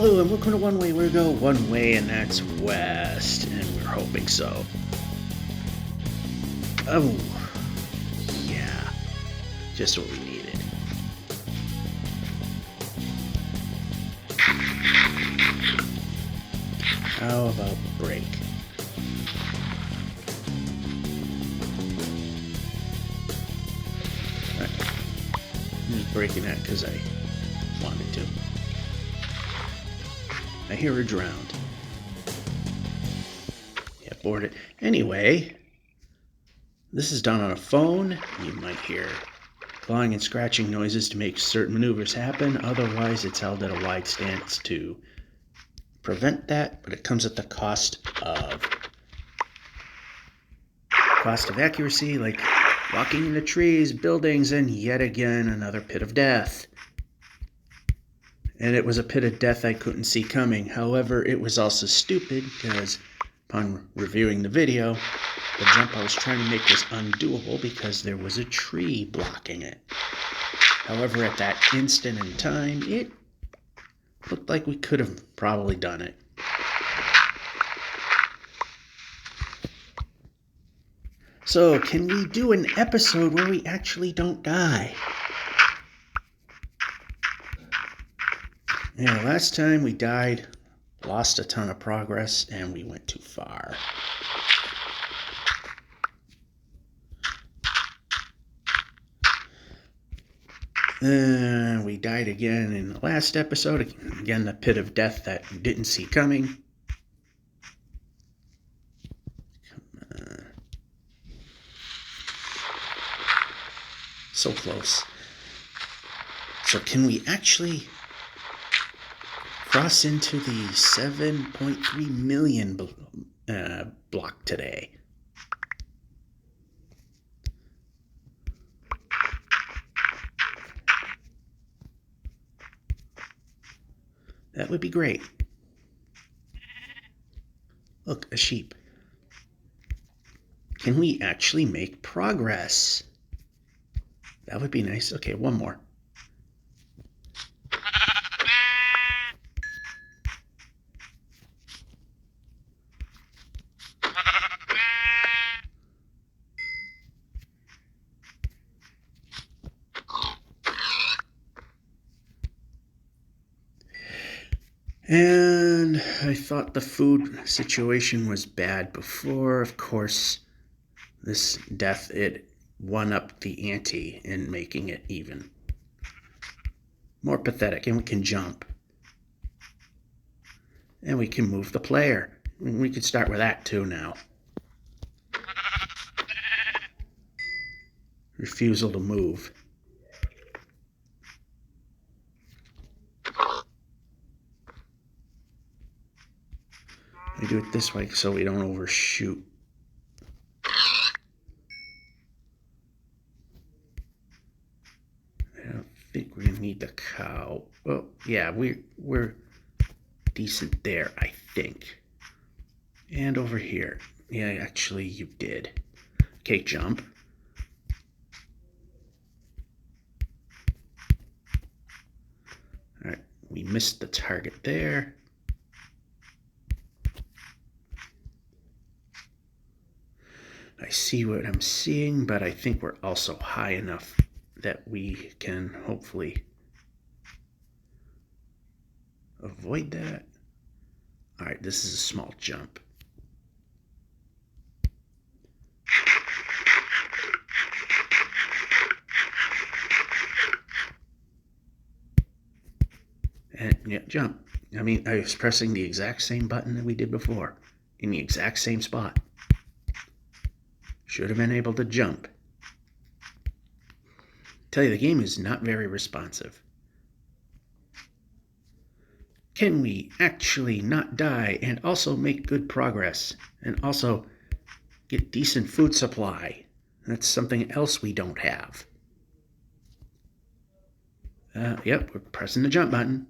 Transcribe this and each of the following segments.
Hello and welcome to One Way. We go one way, and that's west, and we're hoping so. Oh, yeah, just what we needed. How about break? Alright, I'm just breaking that because I wanted to. I hear her drowned. Yeah, board it. Anyway, this is done on a phone. You might hear clawing and scratching noises to make certain maneuvers happen. Otherwise, it's held at a wide stance to prevent that, but it comes at the cost of accuracy, like walking into trees, buildings, and yet again another pit of death. And it was a pit of death I couldn't see coming. However, it was also stupid because upon reviewing the video, the jump I was trying to make was undoable because there was a tree blocking it. However, at that instant in time, it looked like we could have probably done it. So, can we do an episode where we actually don't die? Yeah, last time we died, lost a ton of progress, and we went too far. We died again in the last episode. Again, the pit of death that you didn't see coming. Come on. So close. So can we actually cross into the 7.3 million block today? That would be great. Look, a sheep. Can we actually make progress? That would be nice. Okay, one more. And I thought the food situation was bad before. Of course, this death, it won up the ante in making it even more pathetic. And we can jump. And we can move the player. We could start with that too now. Refusal to move. We do it this way so we don't overshoot. I don't think we're gonna need the cow. Well, yeah, we're decent there, I think. And over here. Yeah, actually you did. Okay, jump. Alright, we missed the target there. I see what I'm seeing, but I think we're also high enough that we can hopefully avoid that. Alright, this is a small jump. And yeah, jump. I mean, I was pressing the exact same button that we did before, in the exact same spot. Should have been able to jump. Tell you, the game is not very responsive. Can we actually not die and also make good progress and also get decent food supply? That's something else we don't have. Yep, we're pressing the jump button.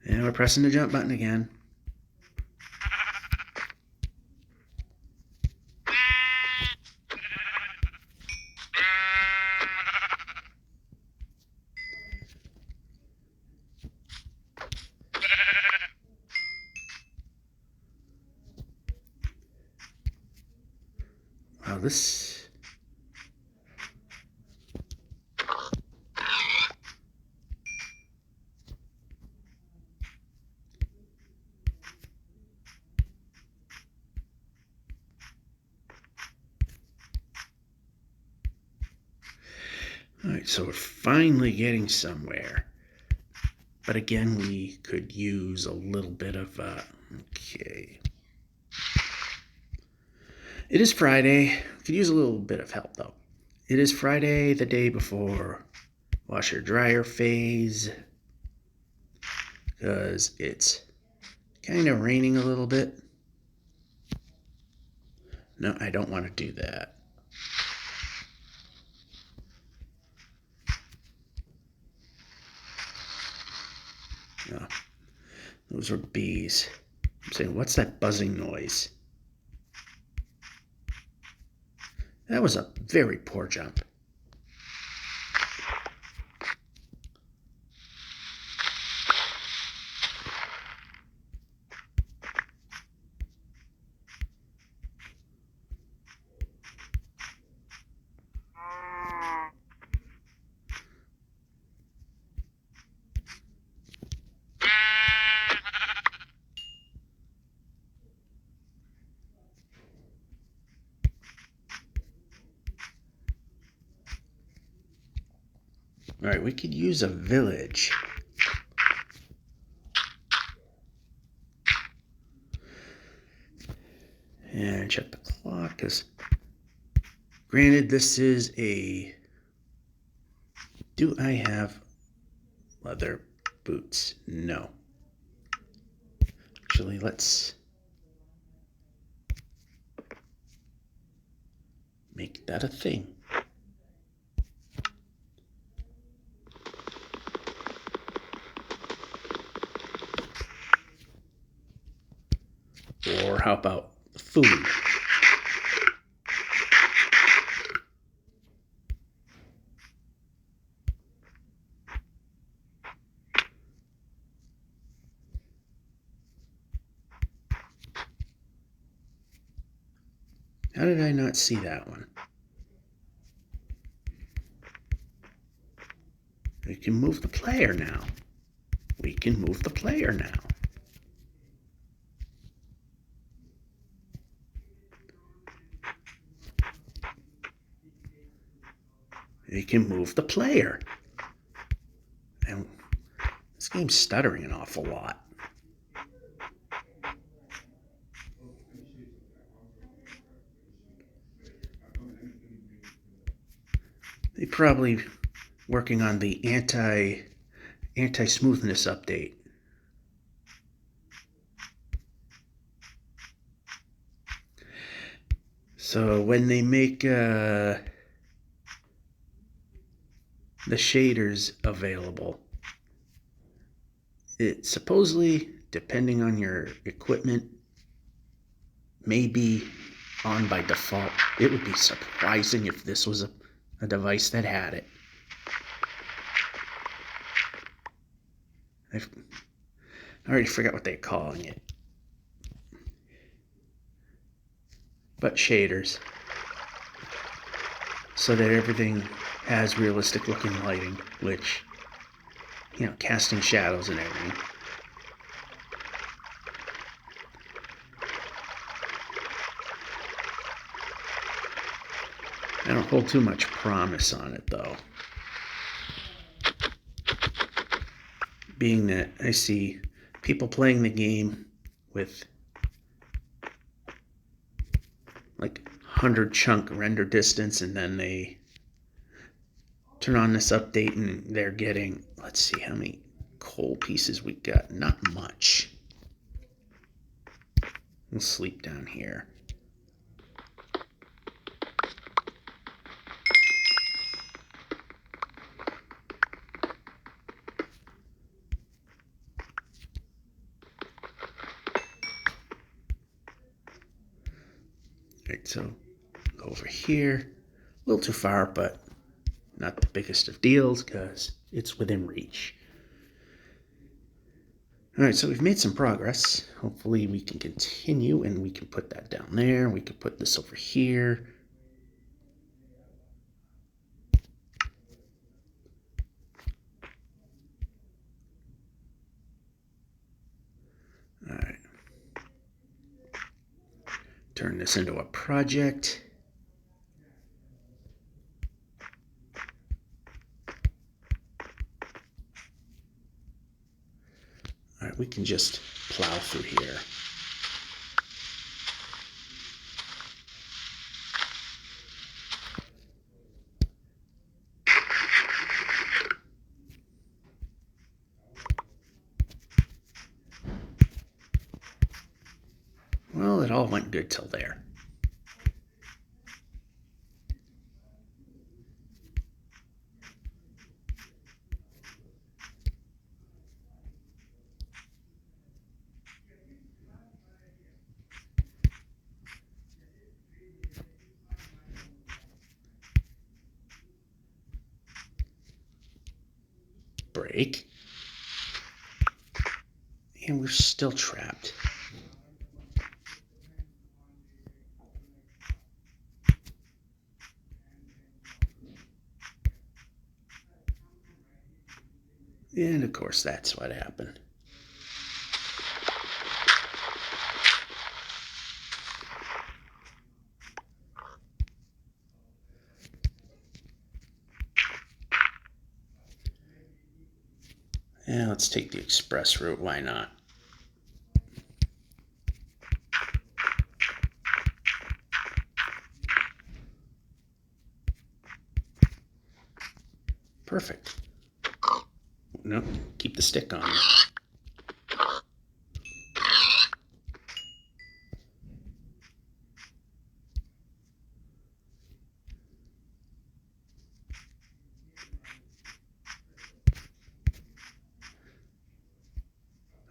And we're pressing the jump button again. Oh, this... Alright, so we're finally getting somewhere. But again, we could use a little bit of, okay. It is Friday. Could use a little bit of help, though. It is Friday, the day before washer-dryer phase. Because it's kind of raining a little bit. No, I don't want to do that. No, those are bees. I'm saying, what's that buzzing noise? That was a very poor jump. All right, we could use a village. And check the clock, because granted, this is a... Do I have leather boots? No. Actually, let's make that a thing. Or how about food? How did I not see that one? We can move the player now. We can move the player now. We can move the player. And this game's stuttering an awful lot. They're probably working on the anti-smoothness update. So when they make the shaders available, it supposedly, depending on your equipment, may be on by default. It would be surprising if this was a device that had it. I already forgot what they're calling it. But shaders. So that everything has realistic looking lighting, which, you know, casting shadows and everything. I don't hold too much promise on it, though. Being that I see people playing the game with like 100 chunk render distance, and then they turn on this update and they're getting, let's see how many coal pieces we got. Not much. We'll sleep down here. Alright, so go over here. A little too far, but not the biggest of deals because it's within reach. Alright, so we've made some progress. Hopefully we can continue, and we can put that down there. We can put this over here. Turn this into a project. All right, we can just plow through here. Well, it all went good till there. Break. And we're still trapped. And of course, that's what happened. Yeah, let's take the express route. Why not? Perfect. No, keep the stick on.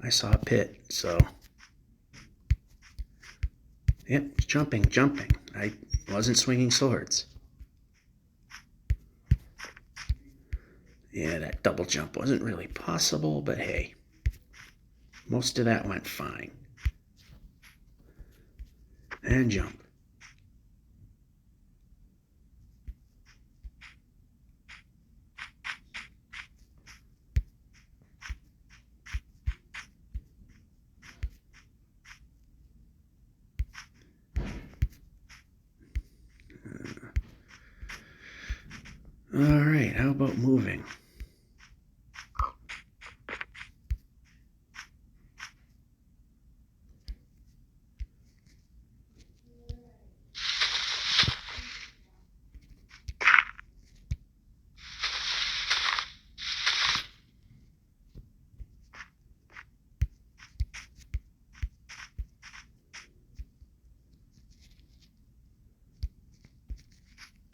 I saw a pit, so... Yep, jumping. I wasn't swinging swords. Yeah, that double jump wasn't really possible, but hey. Most of that went fine. And jump. Alright, how about moving?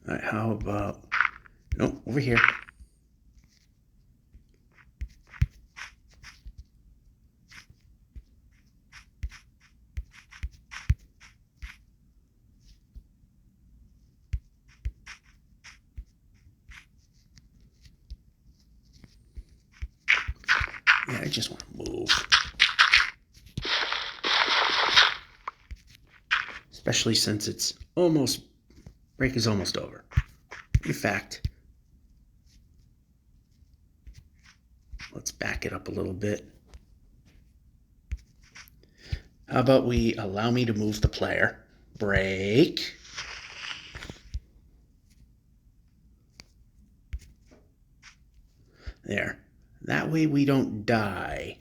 Alright, how about... Nope, over here. Yeah, I just want to move. Especially since it's almost... break is almost over. In fact, let's back it up a little bit. How about we allow me to move the player? Break. There. That way we don't die.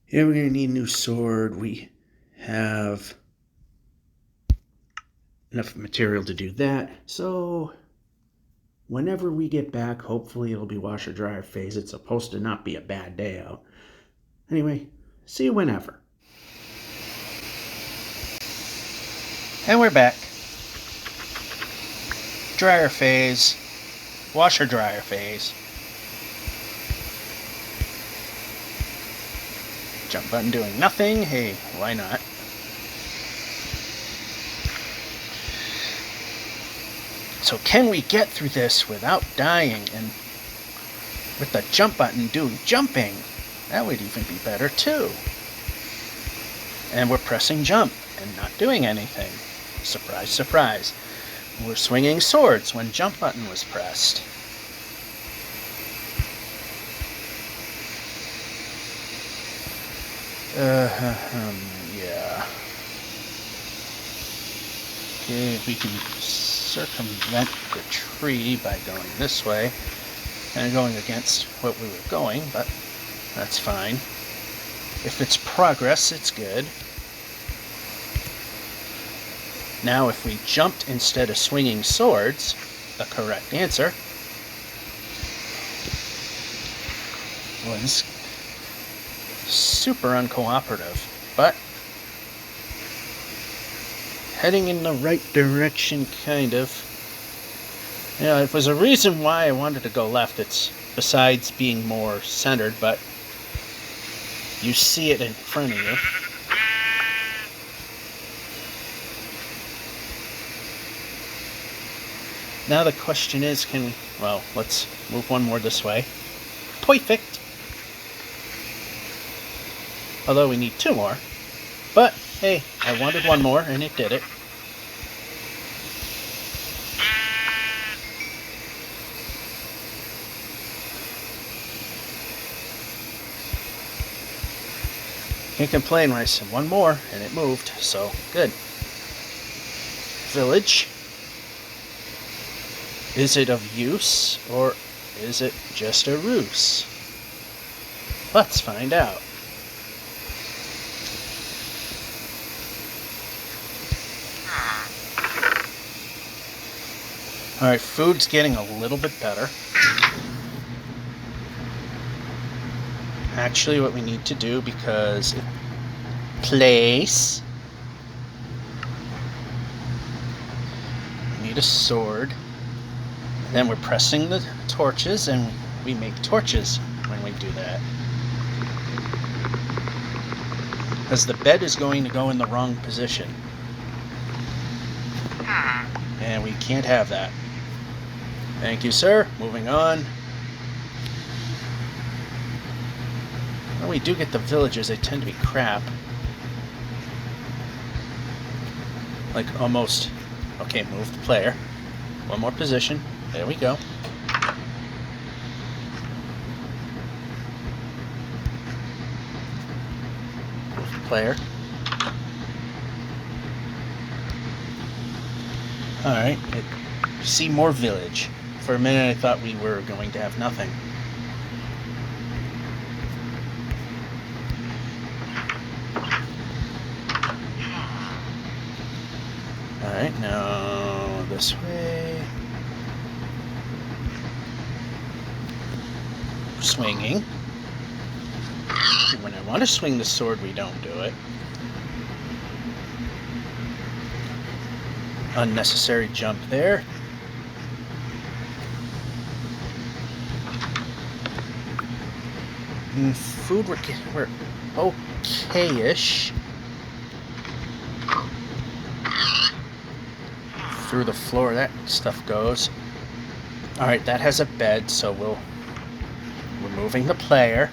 Yeah, we're going to need a new sword. We have enough material to do that. So whenever we get back, hopefully it'll be washer dryer phase. It's supposed to not be a bad day out. Anyway, see you whenever. And we're back. Dryer phase. Washer dryer phase. Jump button doing nothing. Hey, why not? So can we get through this without dying and with the jump button doing jumping? That would even be better too. And we're pressing jump and not doing anything. Surprise, surprise. We're swinging swords when jump button was pressed. Yeah. Okay, we can circumvent the tree by going this way and going against what we were going, but that's fine. If it's progress, it's good. Now, if we jumped instead of swinging swords, the correct answer was super uncooperative, but heading in the right direction, kind of. You know, it was a reason why I wanted to go left. It's besides being more centered, but you see it in front of you. Now the question is, can we... Well, let's move one more this way. Perfect! Although we need two more. But, hey, I wanted one more, and it did it. Can't complain when I said one more, and it moved, so good. Village. Is it of use, or is it just a ruse? Let's find out. Alright, food's getting a little bit better. Actually, what we need to do, because place, we need a sword. And then we're pressing the torches, and we make torches when we do that. Because the bed is going to go in the wrong position. And we can't have that. Thank you, sir. Moving on. When we do get the villagers, they tend to be crap. Like, almost. Okay, move the player. One more position. There we go. Move the player. Alright, see more village. For a minute I thought we were going to have nothing. Alright, now this way. Swinging. When I want to swing the sword, we don't do it. Unnecessary jump there. Food, we're okay-ish. Through the floor that stuff goes. Alright, that has a bed, so we're moving the player.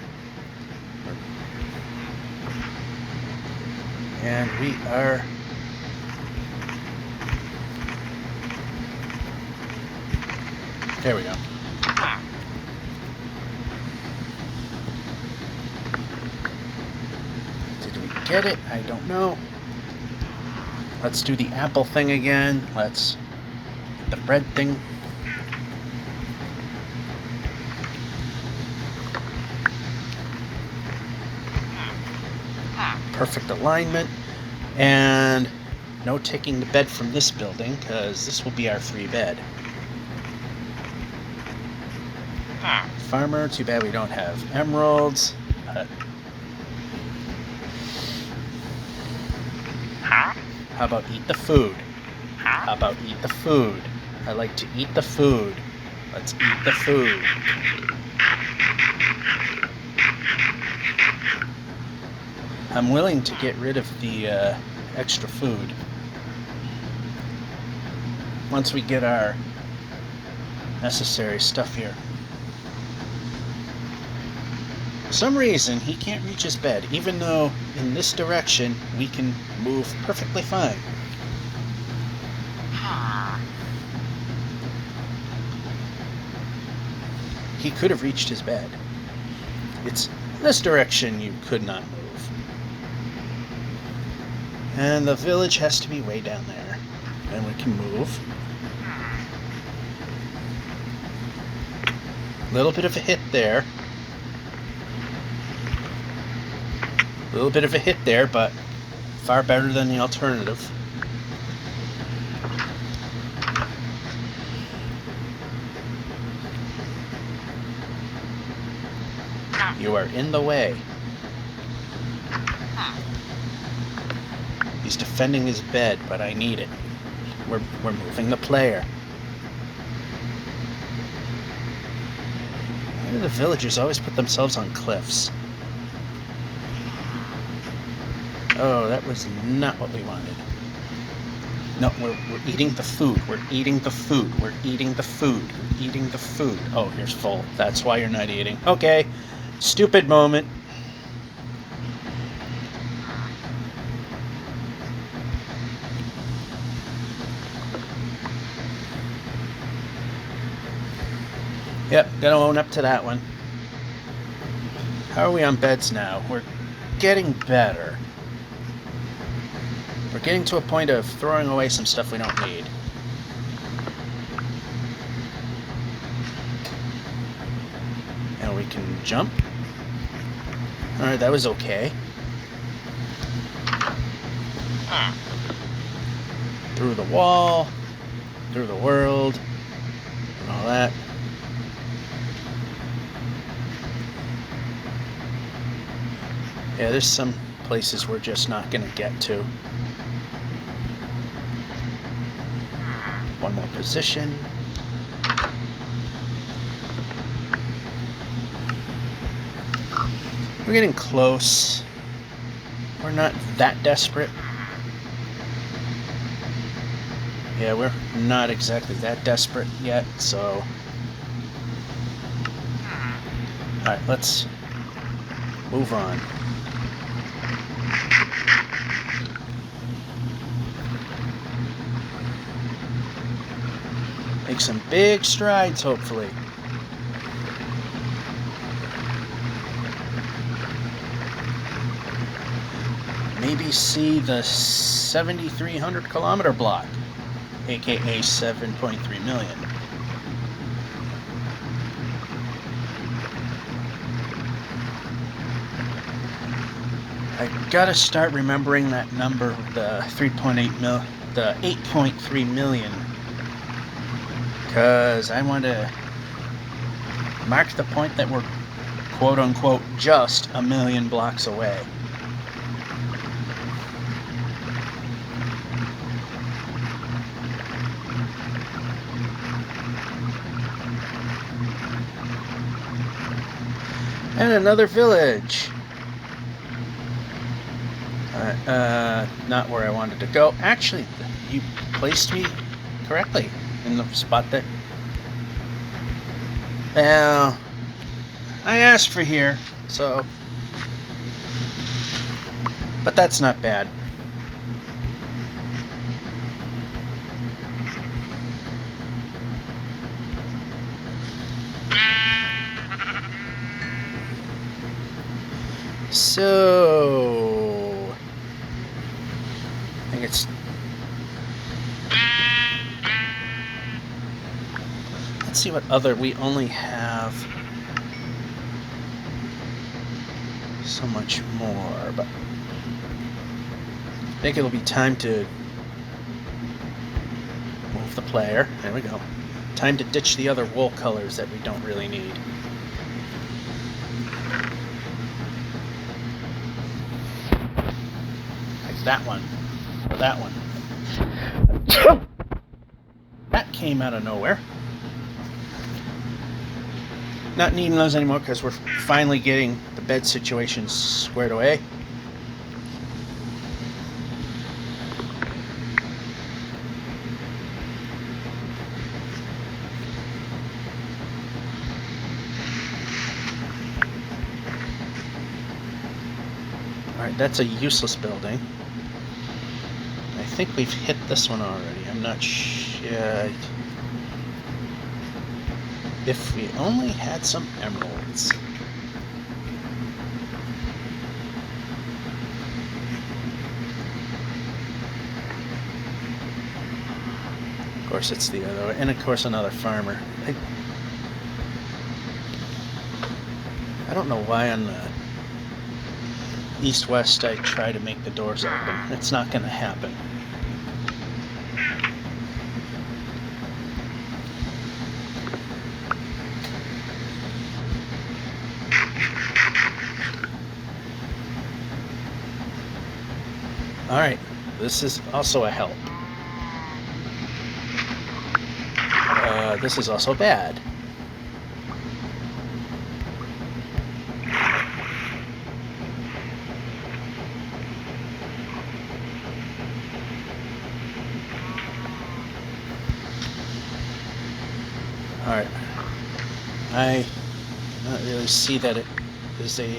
And we are... There we go. Did we get it? I don't know. Let's do the apple thing again. Let's get the bread thing. Perfect alignment. And no taking the bed from this building, because this will be our free bed. Farmer, too bad we don't have emeralds. But how about eat the food? How about eat the food? I like to eat the food. Let's eat the food. I'm willing to get rid of the extra food once we get our necessary stuff here. For some reason, he can't reach his bed, even though in this direction we can move perfectly fine. He could have reached his bed. It's in this direction you could not move. And the village has to be way down there. And we can move. A little bit of a hit there. A little bit of a hit there, but far better than the alternative. You are in the way. He's defending his bed, but I need it. We're moving the player. Why do the villagers always put themselves on cliffs? Oh, that was not what we wanted. No, we're eating the food. We're eating the food. We're eating the food. We're eating the food. Oh, here's full. That's why you're not eating. Okay. Stupid moment. Yep, gonna own up to that one. How are we on beds now? We're getting better. We're getting to a point of throwing away some stuff we don't need. And we can jump. Alright, that was okay. Through the wall, through the world, and all that. Yeah, there's some places we're just not going to get to. One more position. We're getting close. We're not that desperate. Yeah, we're not exactly that desperate yet, so... Alright, let's move on. Make some big strides, hopefully. Maybe see the 7,300 kilometer block, aka 7.3 million. I gotta start remembering that number, the 8.3 million. Because I want to mark the point that we're quote-unquote just a million blocks away. And another village. Not where I wanted to go. Actually, you placed me correctly in the spot that... Now, I asked for here, so... But that's not bad. So... I think it's... Let's see what other... We only have so much more, but I think it'll be time to move the player. There we go. Time to ditch the other wool colors that we don't really need. Like that one. Or that one. That came out of nowhere. Not needing those anymore because we're finally getting the bed situation squared away. Alright, that's a useless building. I think we've hit this one already. I'm not sure. If we only had some emeralds. course it's the other way. And of course another farmer. I don't know why on the east-west I try to make the doors open. It's not going to happen. Alright, this is also a help. This is also bad. Alright, I don't really see that it is a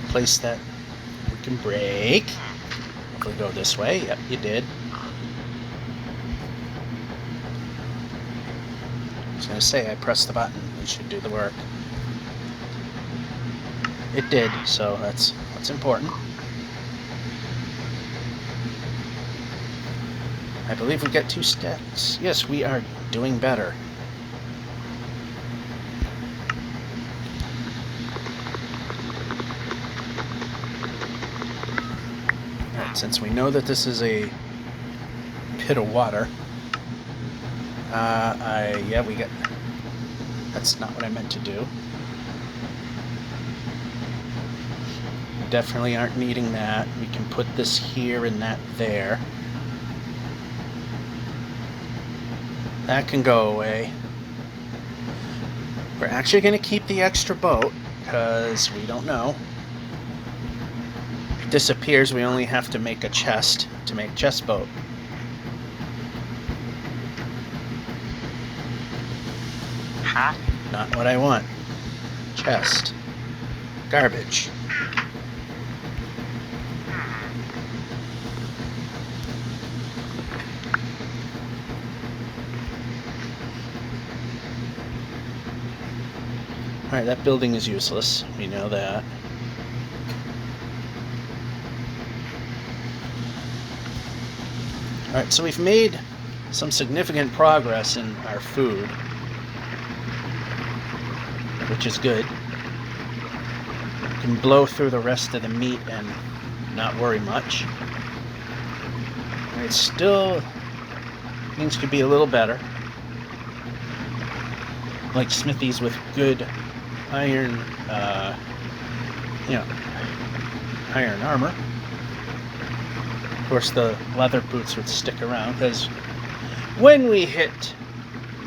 place that we can break. Hopefully go this way. Yep, you did. I was going to say, I pressed the button. It should do the work. It did, so that's important. I believe we got 2 stacks. Yes, we are doing better. Alright, since we know that this is a pit of water, yeah, we got... That's not what I meant to do. We definitely aren't needing that. We can put this here and that there. That can go away. We're actually going to keep the extra boat, because we don't know. If it disappears, we only have to make a chest to make chest boat. Huh? Not what I want. Chest. Garbage. Alright, that building is useless. We know that. Alright, so we've made some significant progress in our food, which is good. We can blow through the rest of the meat and not worry much. It still things could be a little better. Like smithies with good iron, iron armor. Of course, the leather boots would stick around, because when we hit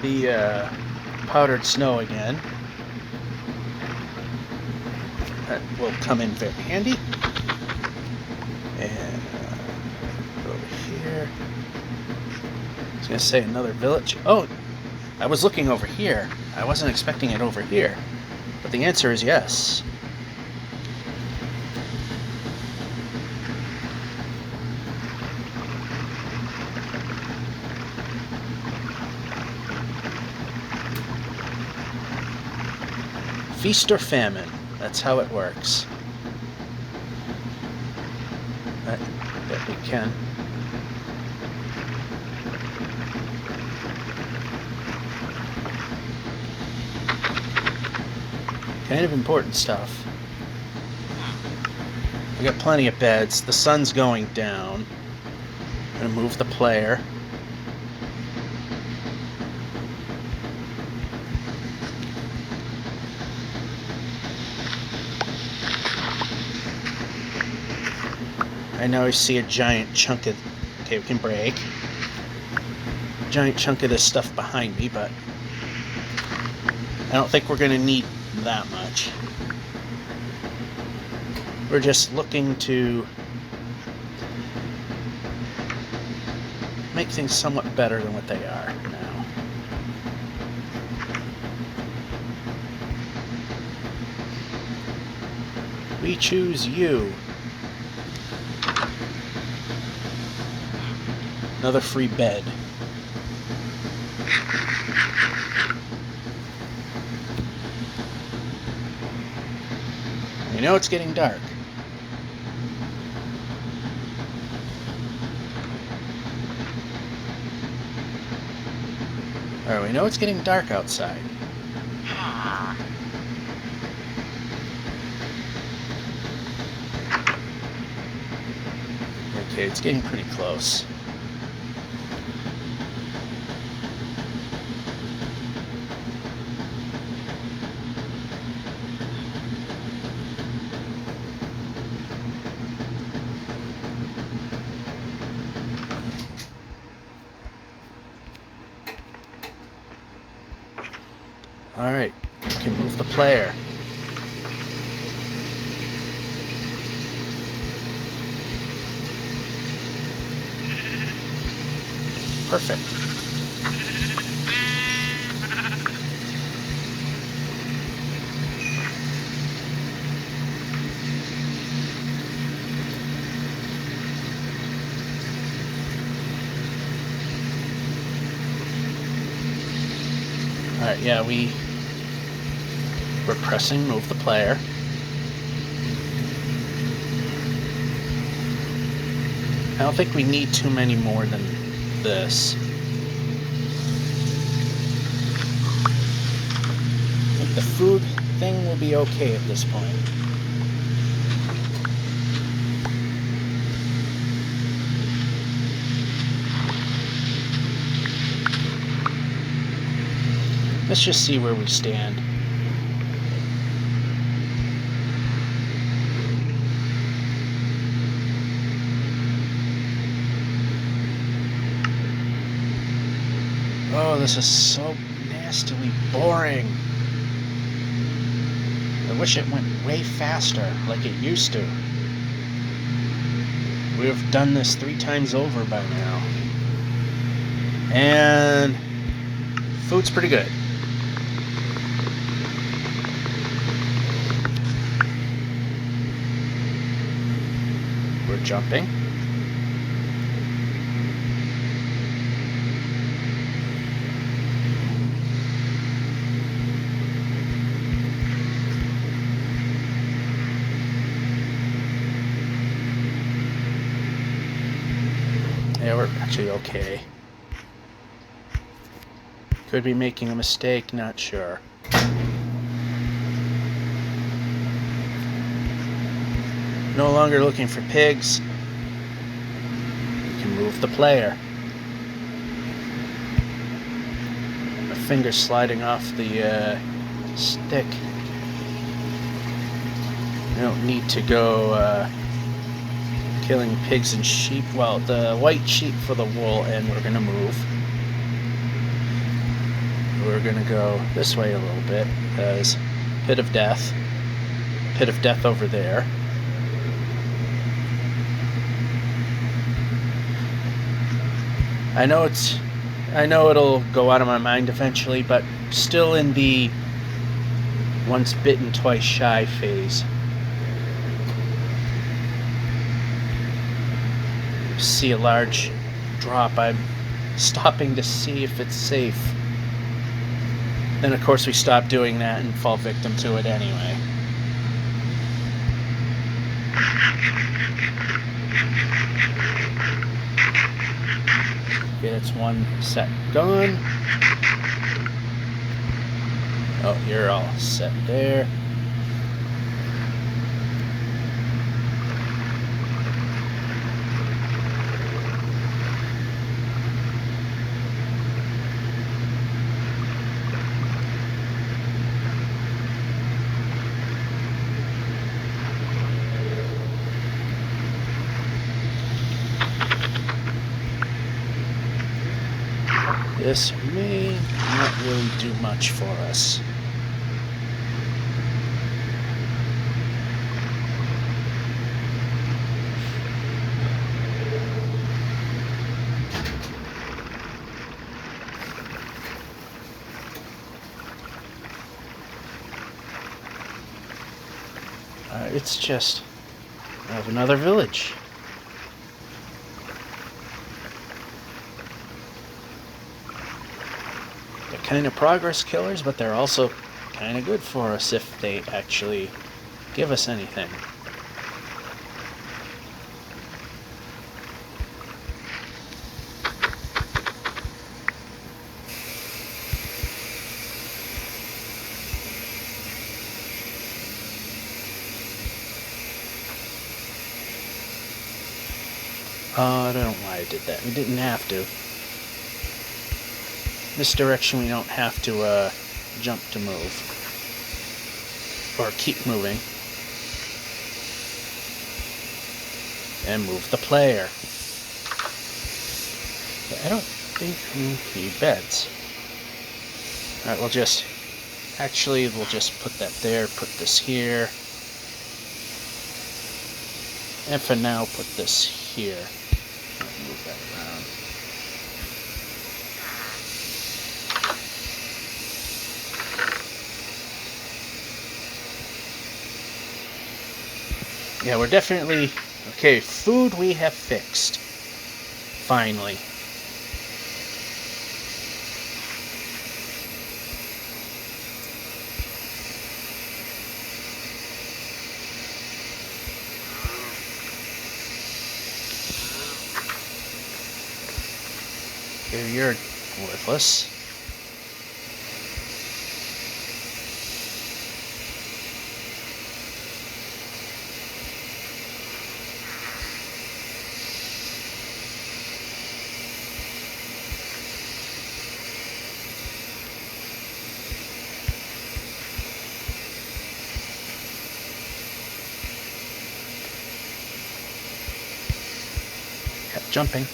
the powdered snow again, that will come in very handy. And over here, I was going to say another village. Oh, I was looking over here. I wasn't expecting it over here. But the answer is yes. Feast or famine. That's how it works. I bet we can. Kind of important stuff. We got plenty of beds. The sun's going down. I'm gonna move the player. I now see a giant chunk of... Okay, we can break. Giant chunk of this stuff behind me, but I don't think we're gonna need that much. We're just looking to make things somewhat better than what they are now. We choose you. Another free bed. You know it's getting dark. Alright, we know it's getting dark outside. Okay, it's getting pretty close. Alright, we can move the player. Perfect. Alright, yeah, we're pressing move the player. I don't think we need too many more than this. I think the food thing will be okay at this point. Let's just see where we stand. Oh, this is so nastily boring. I wish it went way faster, like it used to. We've done this 3 times over by now. And food's pretty good. We're jumping. Yeah, we're actually okay. Could be making a mistake, not sure. No longer looking for pigs. We can move the player. My finger's sliding off the stick. I don't need to go killing pigs and sheep. Well, the white sheep for the wool, and we're gonna move. We're gonna go this way a little bit, because pit of death over there. I know it'll go out of my mind eventually, but still in the once bitten, twice shy phase. See a large drop, I'm stopping to see if it's safe. Then of course we stop doing that and fall victim to it anyway. Okay, that's one set gone. Oh, you're all set there. This may not really do much for us. It's just I have another village. They're kind of progress killers, but they're also kind of good for us if they actually give us anything. I don't know why I did that. We didn't have to. This direction we don't have to jump to move. Or keep moving. And move the player. I don't think we need beds. Alright, we'll just put that there, put this here. And for now, put this here. Move that around. Yeah, we're definitely... Okay, food we have fixed. Finally. Okay, you're worthless. Kept jumping.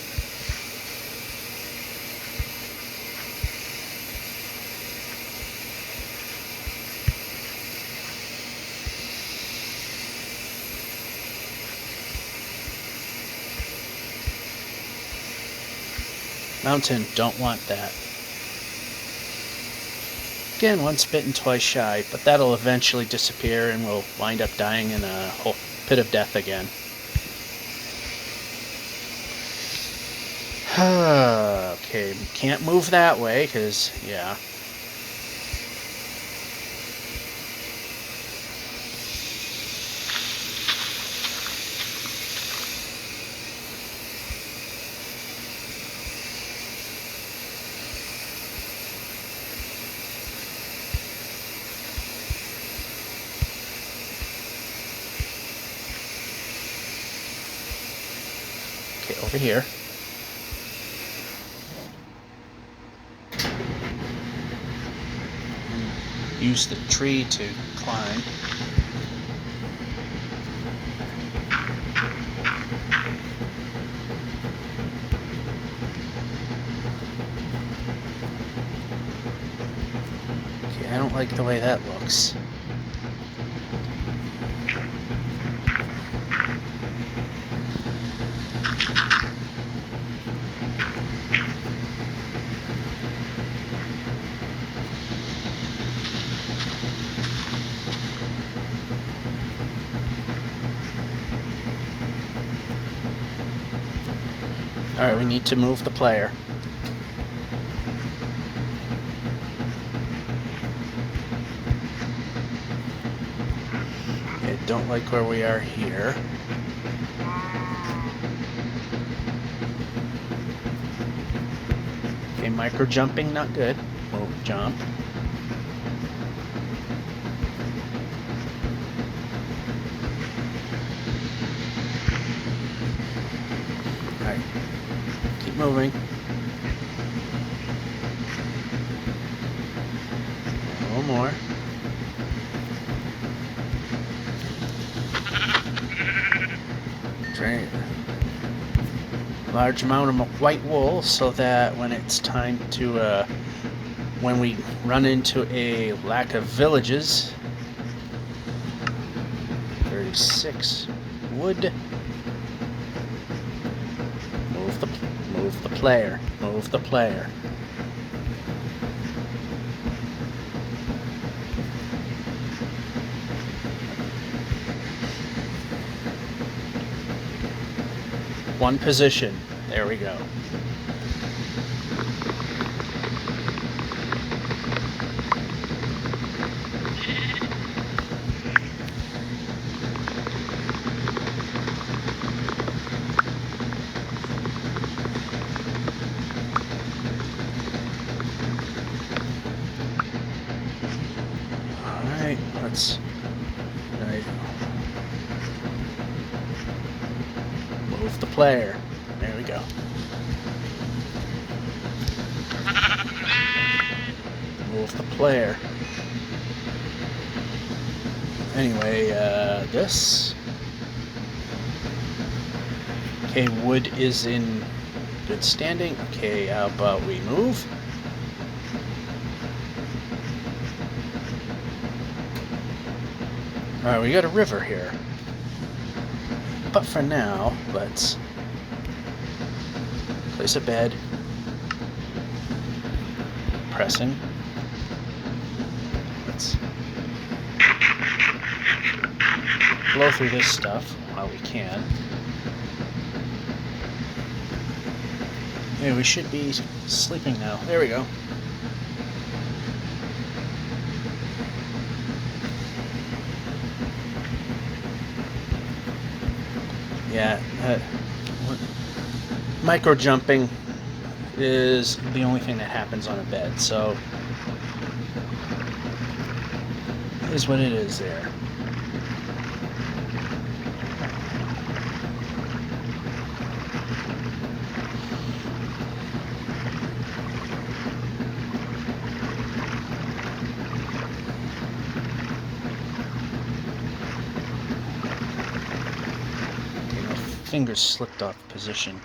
Mountain, don't want that. Again, once bitten, twice shy, but that'll eventually disappear and we'll wind up dying in a whole pit of death again. Okay, can't move that way, because, yeah. Okay, over here. Use the tree to climb. Okay, I don't like the way that looks. Alright, we need to move the player. Okay, don't like where we are here. Okay, micro jumping, not good. We'll jump. Alright. Keep moving. A little more. Right. Large amount of white wool so that when it's time to, when we run into a lack of villages, 36 wood. Move the player. Move the player. One position. There we go. Alright, let's move the player. There we go. Move the player. Anyway, this. Okay, wood is in good standing. Okay, how about we move? Alright, we got a river here. But for now, let's place a bed. Pressing. Let's blow through this stuff while we can. Yeah, we should be sleeping now. There we go. Yeah, micro jumping is the only thing that happens on a bed, so it is what it is there. Fingers slipped off position.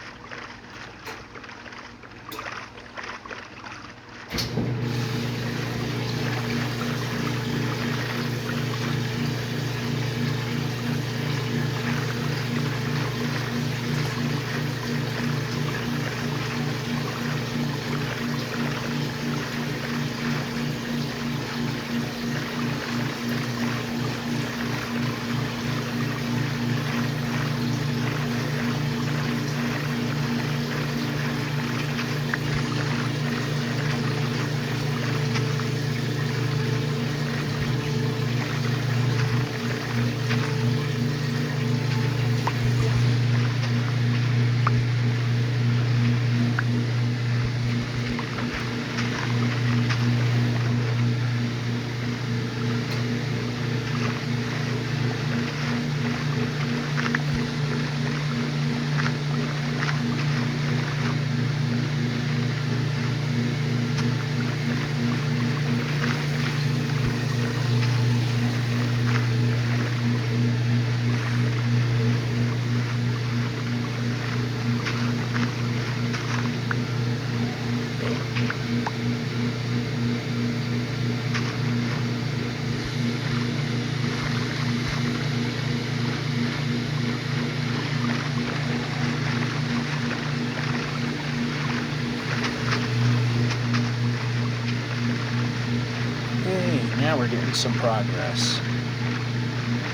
Now we're getting some progress.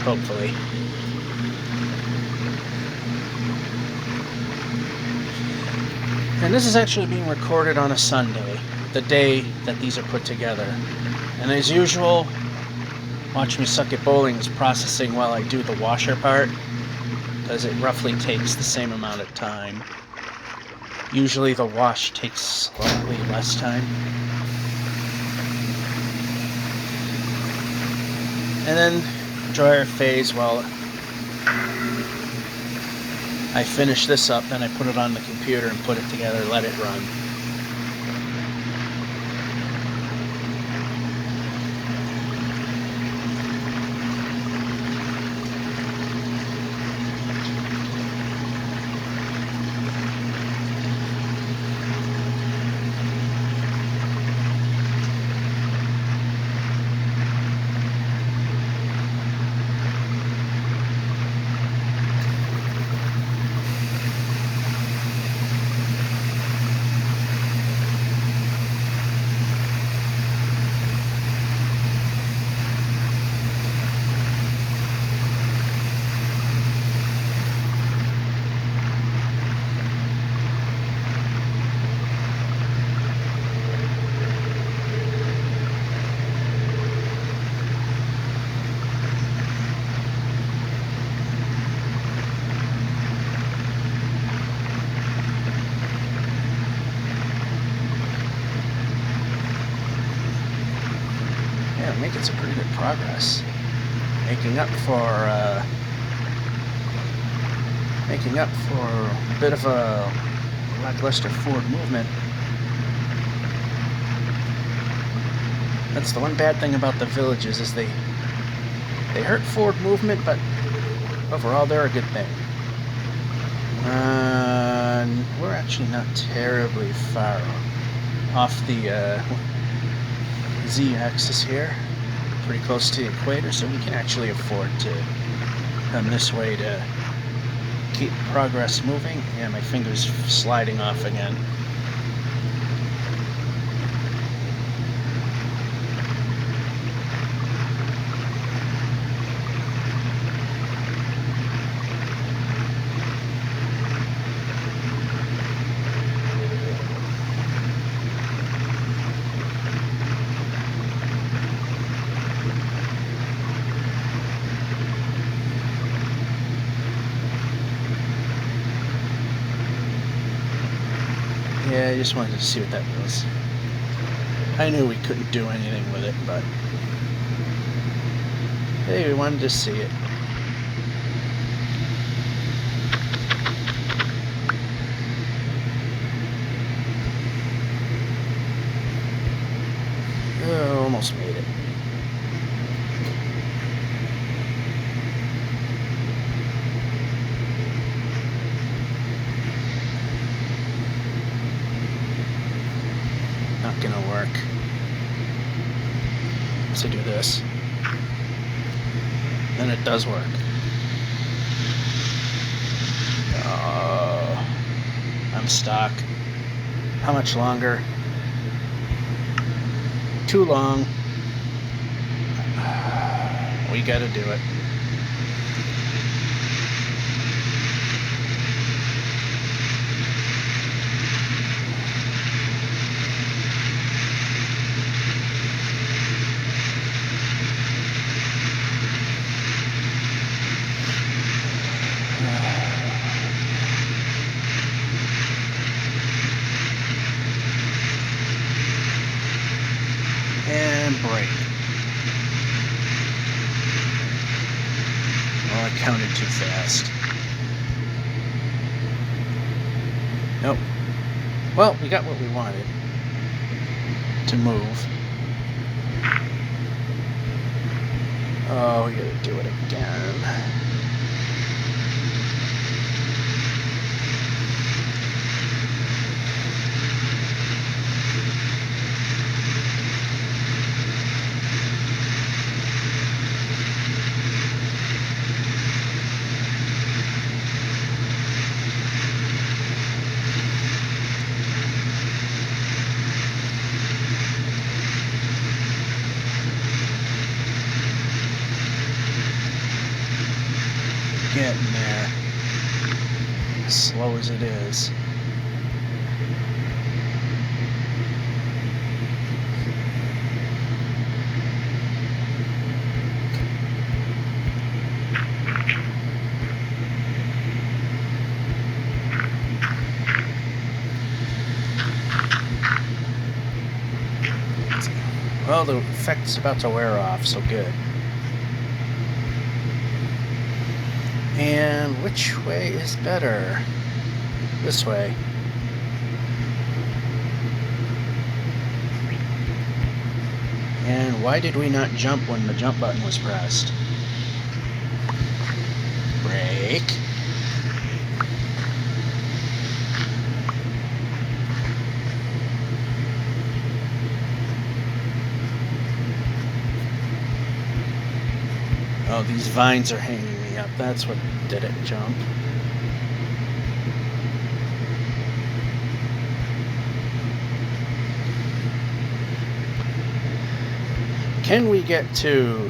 Hopefully. And this is actually being recorded on a Sunday, the day that these are put together. And as usual, Watch Me Suck at Bowling is processing while I do the washer part, because it roughly takes the same amount of time. Usually the wash takes slightly less time. And then dryer phase, while I finish this up, then I put it on the computer and put it together, let it run. Making some pretty good progress. Making up for making up for a bit of a lackluster forward movement. That's the one bad thing about the villages, is they hurt forward movement, but overall they're a good thing. We're actually not terribly far off the z-axis here, pretty close to the equator, so we can actually afford to come this way to keep progress moving. Yeah, my finger's sliding off again. Yeah, I just wanted to see what that was. I knew we couldn't do anything with it, but hey, we wanted to see it. Oh, almost made it. Not gonna work. So do this. Then it does work. Oh, I'm stuck. How much longer? Too long. We gotta do it. And break. Oh, I counted too fast. Nope. Well, we got what we wanted. To move. Oh, we gotta do it again. Getting there. As slow as it is. Well, the effect's about to wear off, so good. And which way is better? This way. And why did we not jump when the jump button was pressed? Brake. Oh, these vines are hanging me up. That's what did it jump. Can we get to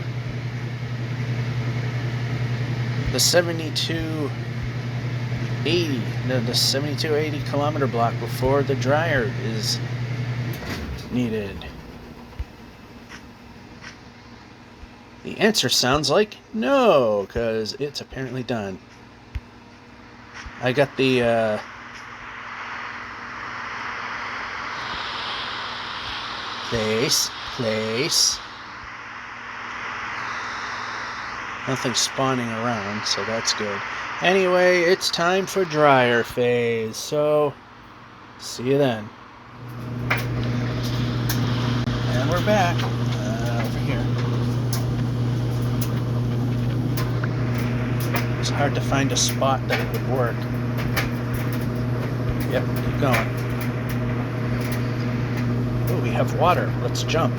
the 7280, the 7280 kilometer block before the dryer is needed? The answer sounds like no, because it's apparently done. I got the place. Nothing's spawning around, so that's good. Anyway, it's time for dryer phase, so see you then. And we're back over here. It's hard to find a spot that it would work. Yep, keep going. Oh, we have water. Let's jump.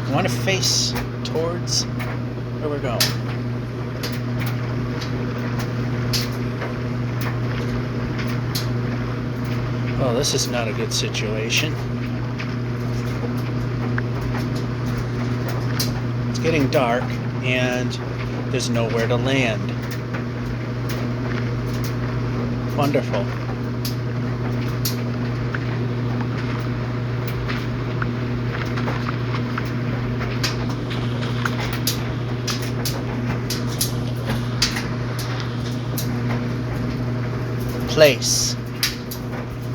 I want to face towards where we're going. Oh, this is not a good situation. It's getting dark and there's nowhere to land. Wonderful. Place.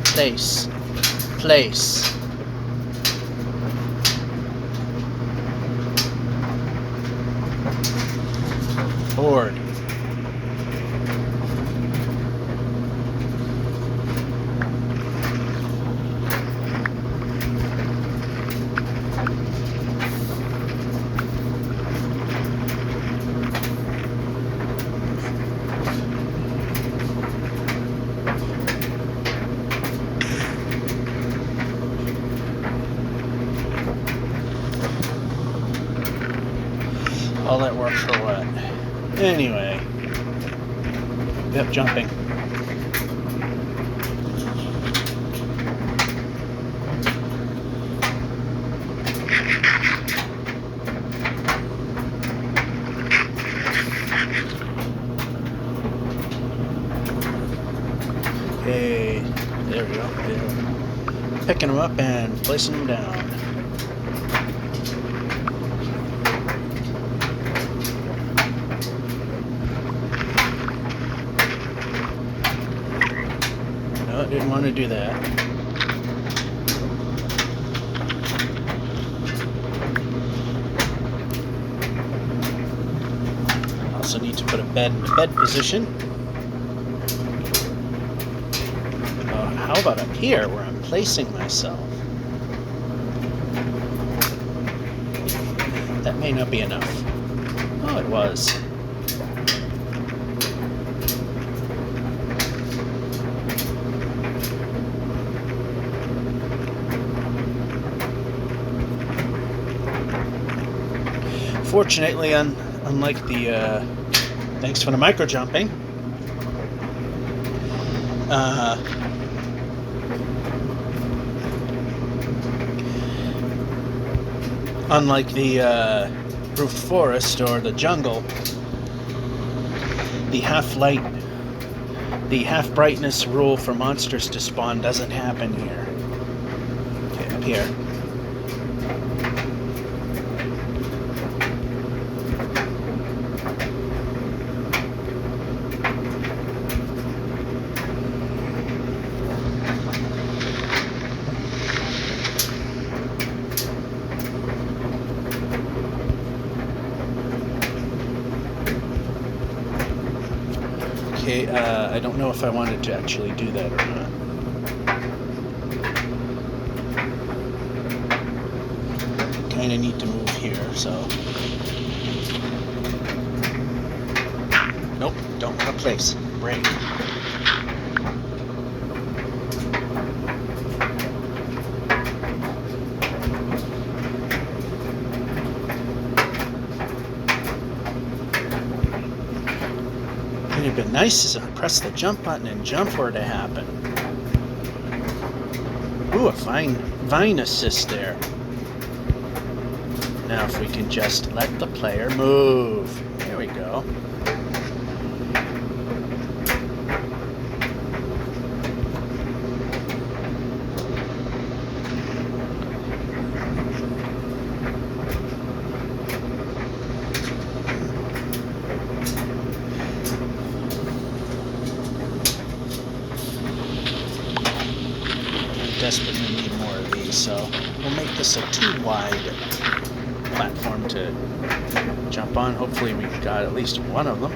Place. Place. Board. All that work for what? Anyway. Yep, jumping. Okay, there we go. Yeah. Picking them up and placing them down. Didn't want to do that. Also need to put a bed in the bed position. How about up here where I'm placing myself? That may not be enough. Oh, it was. Fortunately, unlike the thanks for the micro jumping, unlike the roof forest or the jungle, the half light, the half brightness rule for monsters to spawn doesn't happen here. Okay, up here. Okay, I don't know if I wanted to actually do that or not. Kind of need to move here, so... Nope, don't want to place. Break. It would have been nice if I pressed the jump button and jump were to happen. Ooh, a vine assist there. Now if we can just let the player move. There we go. to make this a too wide platform to jump on. Hopefully we got at least one of them.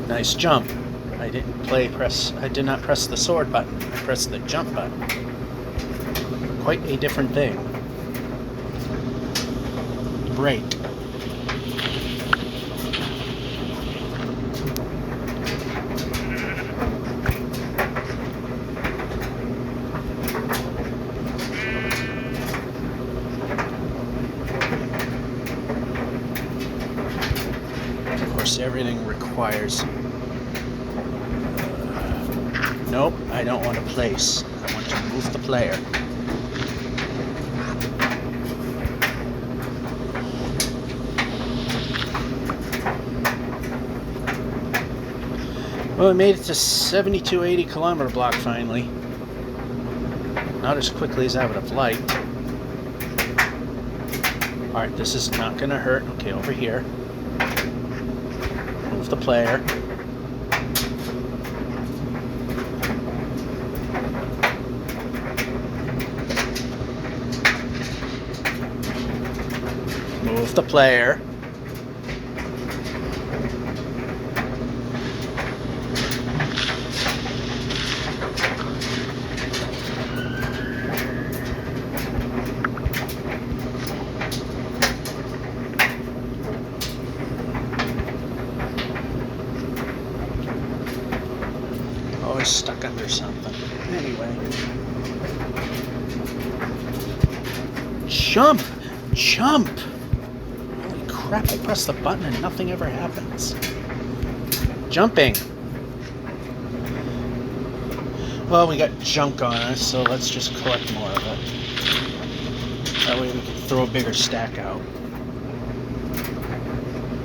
Nice jump. I did not press the sword button. I pressed the jump button. Quite a different thing. Break. Of course, everything requires... Nope, I don't want to place. I want to move the player. Well, we made it to 7280 kilometer block finally. Not as quickly as I would have liked. Alright, this is not going to hurt. Okay, over here. Move the player. Move the player. Always stuck under something. Anyway. Jump! Jump! Crap, I press the button and nothing ever happens. Jumping. Well, we got junk on us, so let's just collect more of it. That way we can throw a bigger stack out.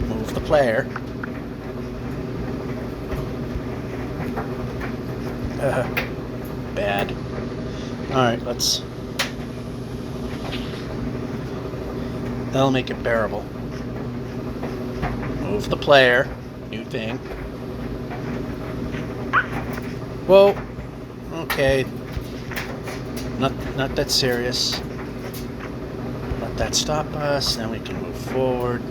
Move the player. Bad. Alright, let's... That'll make it bearable. Move the player. New thing. Whoa. Okay. Not that serious. Let that stop us. Then we can move forward.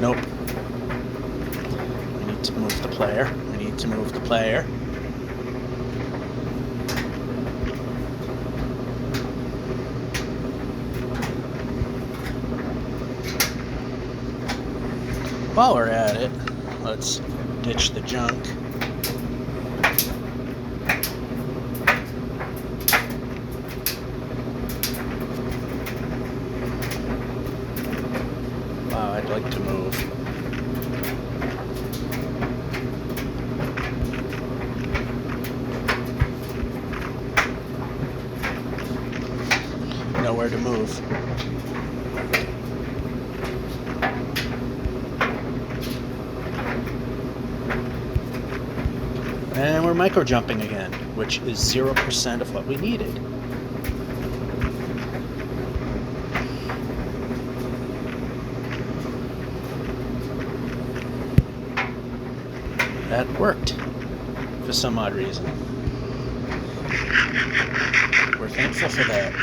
Nope. We need to move the player. We need to move the player. While we're at it, let's ditch the junk. Wow, I'd like to move. Nowhere to move. And we're micro jumping again, which is 0% of what we needed. That worked for some odd reason. We're thankful for that.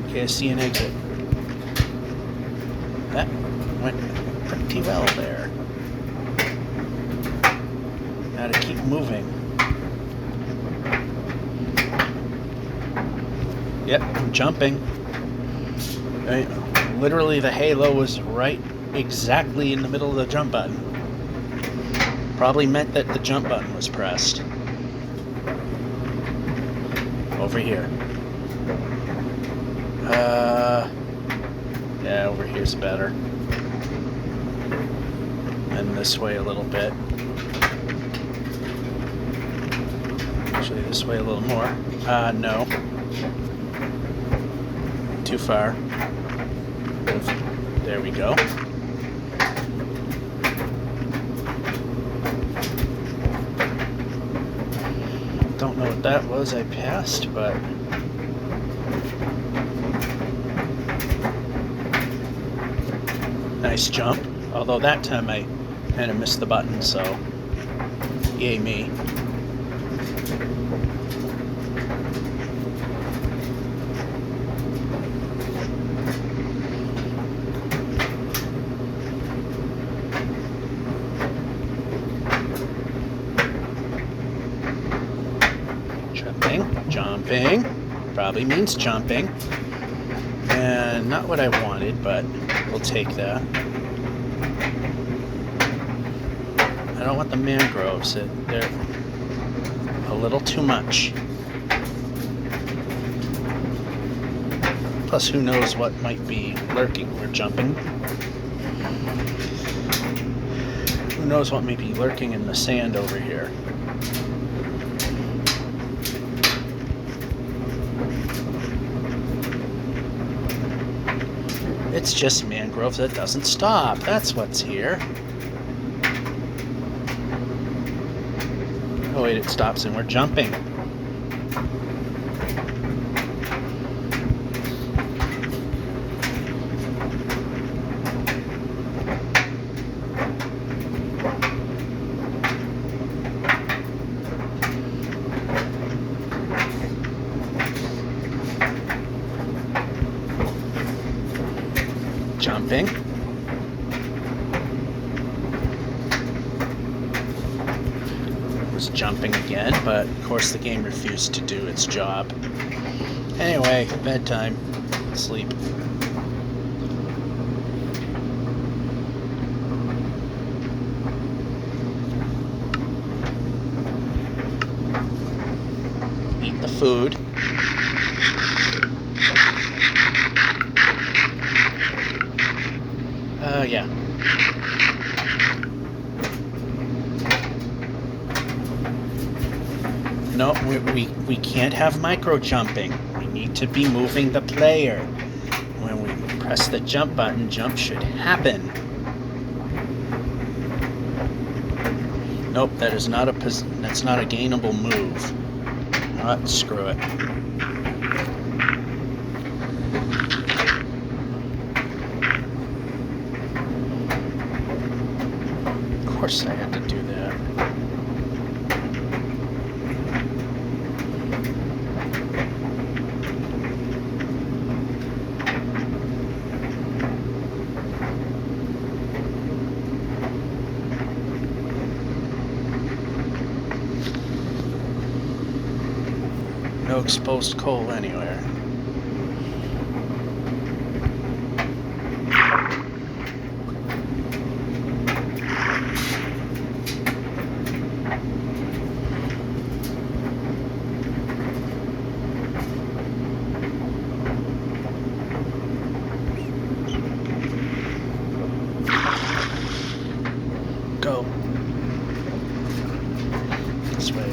Okay, I see an exit. That went pretty well there. Now to keep moving. Yep, I'm jumping. Right, literally the halo was right exactly in the middle of the jump button. Probably meant that the jump button was pressed. Over here. Yeah, over here's better. And this way a little bit. Actually, this way a little more. No. Too far. There we go. that was I passed, but nice jump. Although that time I kind of missed the button, so yay me. Jumping probably means jumping, and not what I wanted, but we'll take that. I don't want the mangroves. They're a little too much. Plus, who knows what might be lurking. We're jumping. Who knows what may be lurking in the sand over here. It's just mangrove that doesn't stop. That's what's here. Oh wait, it stops and we're jumping. Jumping. Was jumping again, but of course the game refused to do its job. Anyway, bedtime. Sleep. Eat the food. Yeah. No, we can't have micro jumping. We need to be moving the player. When we press the jump button, jump should happen. Nope, that's not a gainable move. Ah, screw it. Of course I had to do that. No exposed coal anywhere. Go. This way.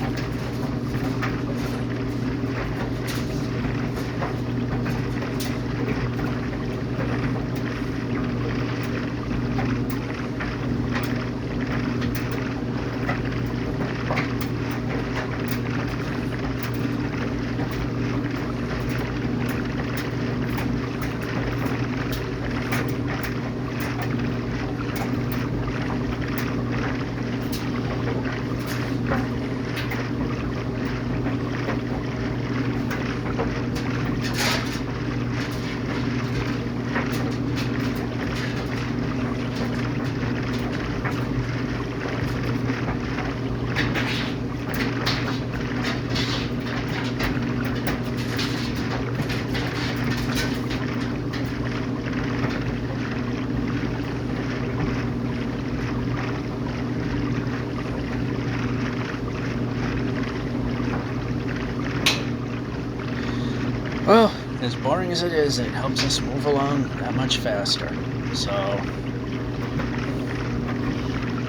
Well, as boring as it is, it helps us move along that much faster. So,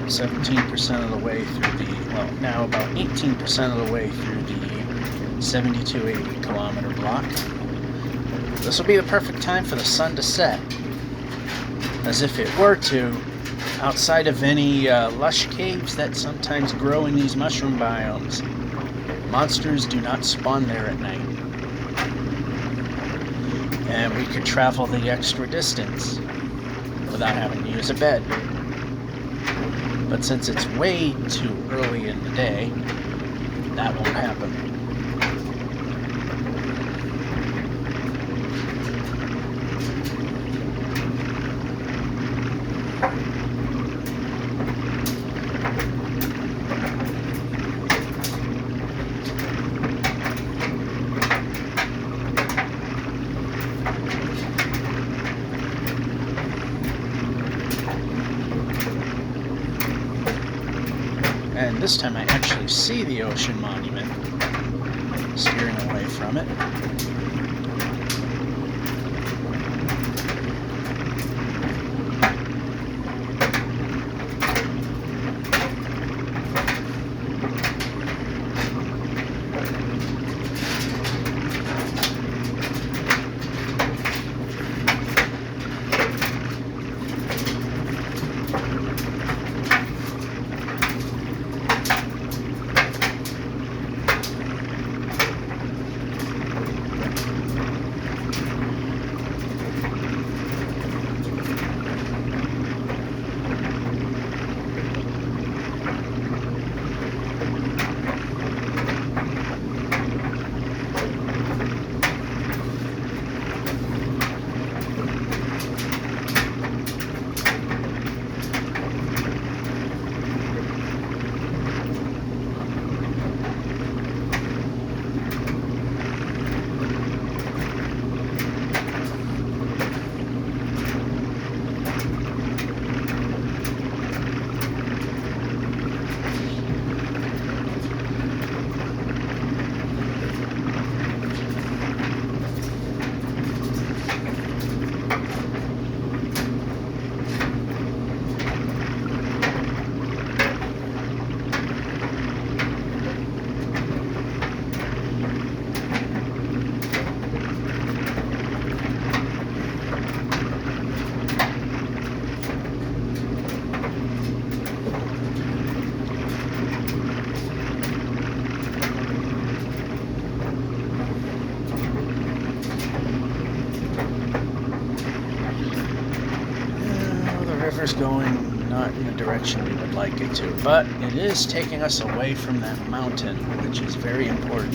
17% of the way through the, well, now about 18% of the way through the 7280 kilometer block. This will be the perfect time for the sun to set. As if it were to, outside of any lush caves that sometimes grow in these mushroom biomes. Monsters do not spawn there at night. And we could travel the extra distance without having to use a bed. But since it's way too early in the day, that won't happen. And this time I actually see the ocean monument, steering away from it. River's going not in the direction we would like it to, but it is taking us away from that mountain, which is very important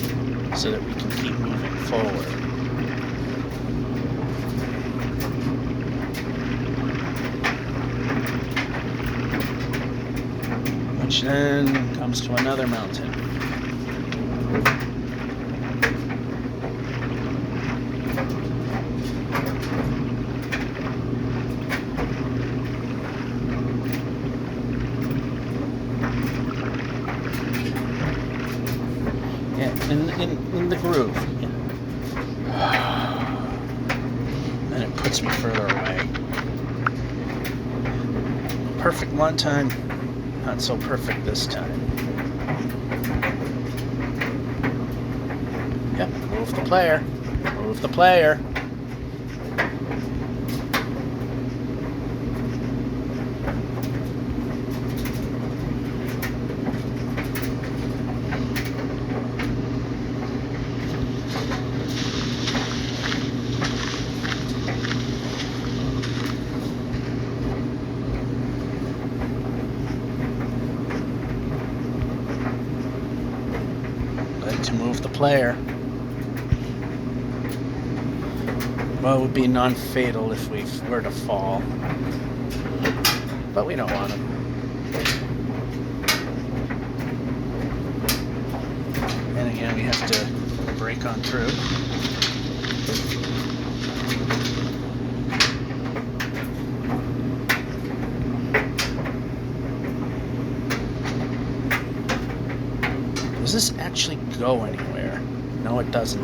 so that we can keep moving forward. Which then comes to another mountain. In the groove. And it puts me further away. Perfect one time, not so perfect this time. Yep, move the player. Move the player. To move the player. Well, it would be non-fatal if we were to fall, but we don't want to. And again, we have to break on through. Does this actually go anywhere? No, it doesn't.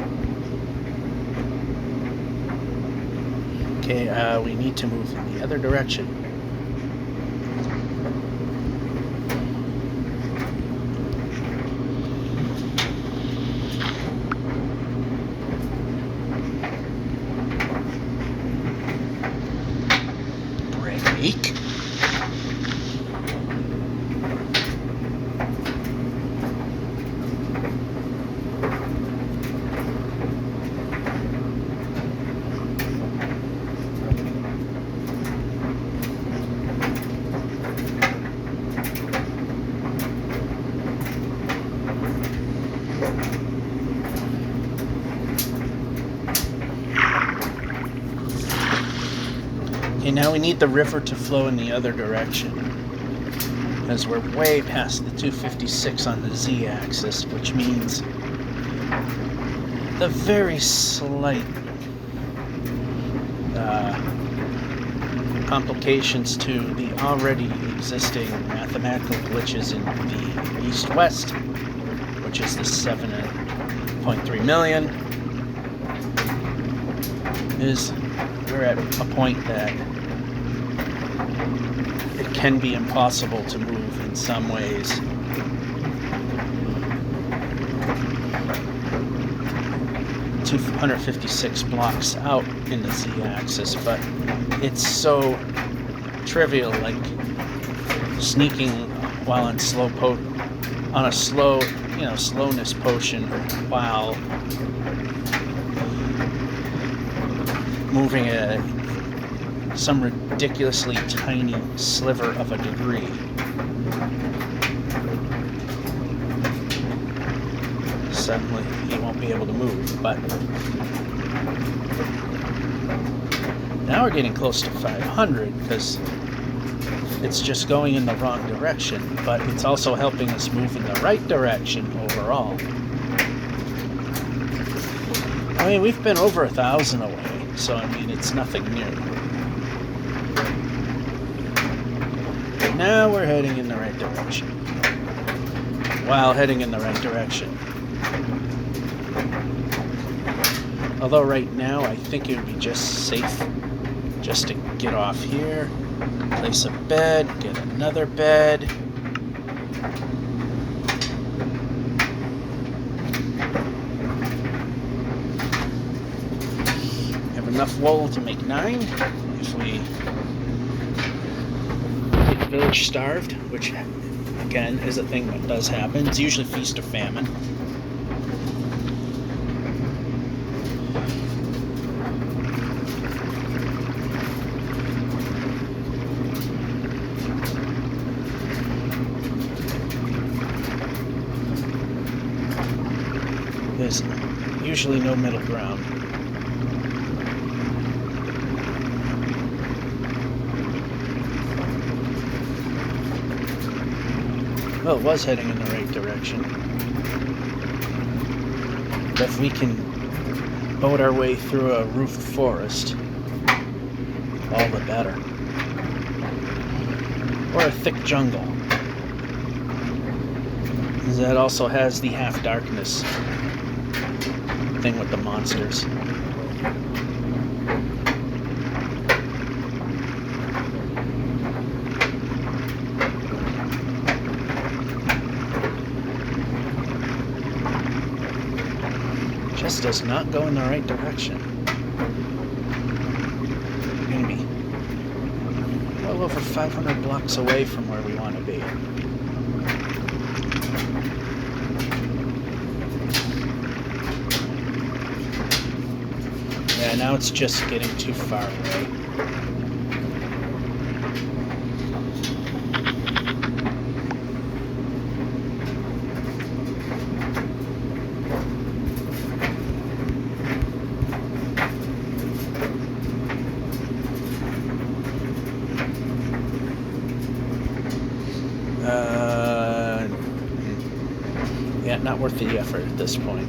Okay, we need to move in the other direction. Break. now we need the river to flow in the other direction, because we're way past the 256 on the z-axis, which means the very slight complications to the already existing mathematical glitches in the east-west, which is the 7.3 million, is we're at a point that it can be impossible to move in some ways. $256 blocks out in the z-axis, but it's so trivial, like sneaking while on on a slow, slowness potion while moving some ridiculously tiny sliver of a degree. Suddenly he won't be able to move, but now we're getting close to 500 because it's just going in the wrong direction, but it's also helping us move in the right direction overall. I mean, we've been over 1,000 away, so I mean, it's nothing new. But now we're heading in the right direction. While heading in the right direction. Although right now I think it would be just safe just to get off here, place a bed, get another bed. Have enough wool to make 9 if we get the village starved, which again is a thing that does happen. It's usually feast or famine. There's usually no middle ground. Well, it was heading in the right direction. But if we can boat our way through a roofed forest, all the better. Or a thick jungle. That also has the half-darkness thing with the monsters. Just does not go in the right direction. We're gonna be well over 500 blocks away from where we want to be. Yeah, now it's just getting too far away. Yeah, not worth the effort at this point.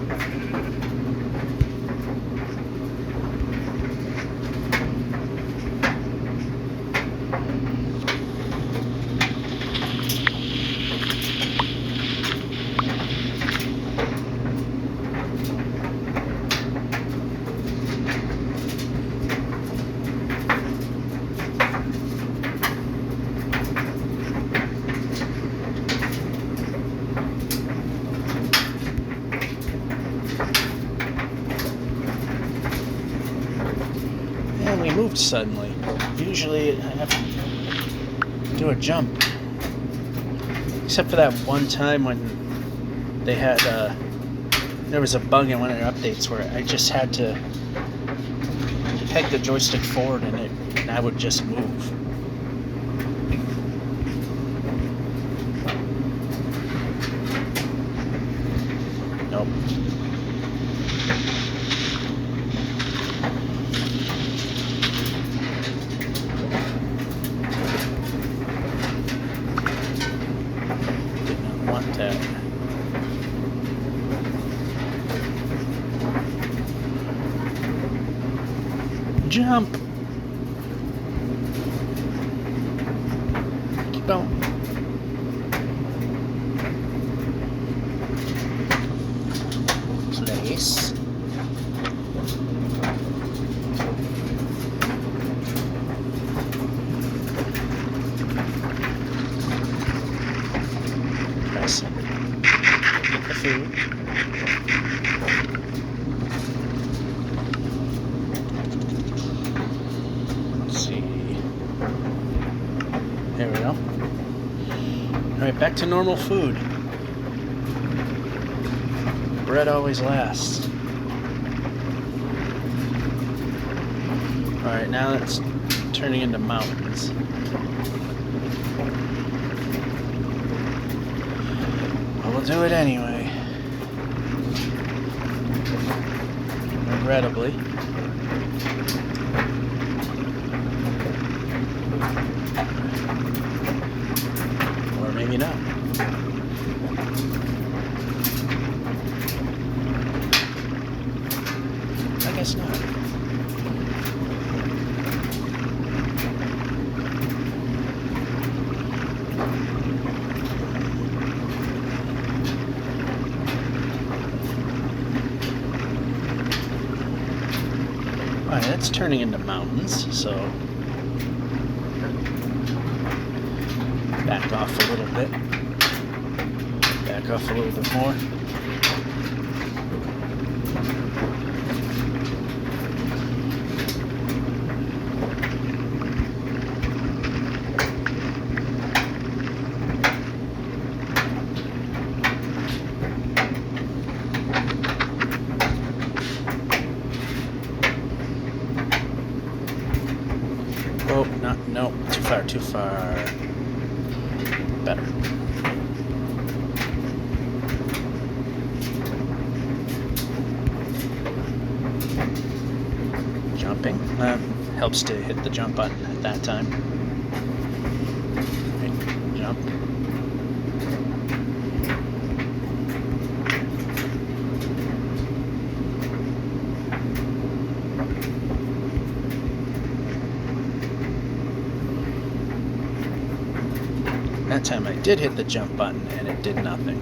And we moved suddenly. Usually I have to do a jump. Except for that one time when they had, there was a bug in one of their updates where I just had to peg the joystick forward and I would just move. Nope. Jump. Keep going. Place. Press it. Get the food. Let's see. There we go. Alright, back to normal food. Bread always lasts. Alright, now it's turning into mountains. But we'll do it anyway. Regrettably. Or maybe not. I guess not. Alright, that's turning into mountains, so back off a little bit. Back off a little bit more. Oh, no, too far. Better. Jumping. Helps to hit the jump button at that time. Right, jump. That time I did hit the jump button and it did nothing.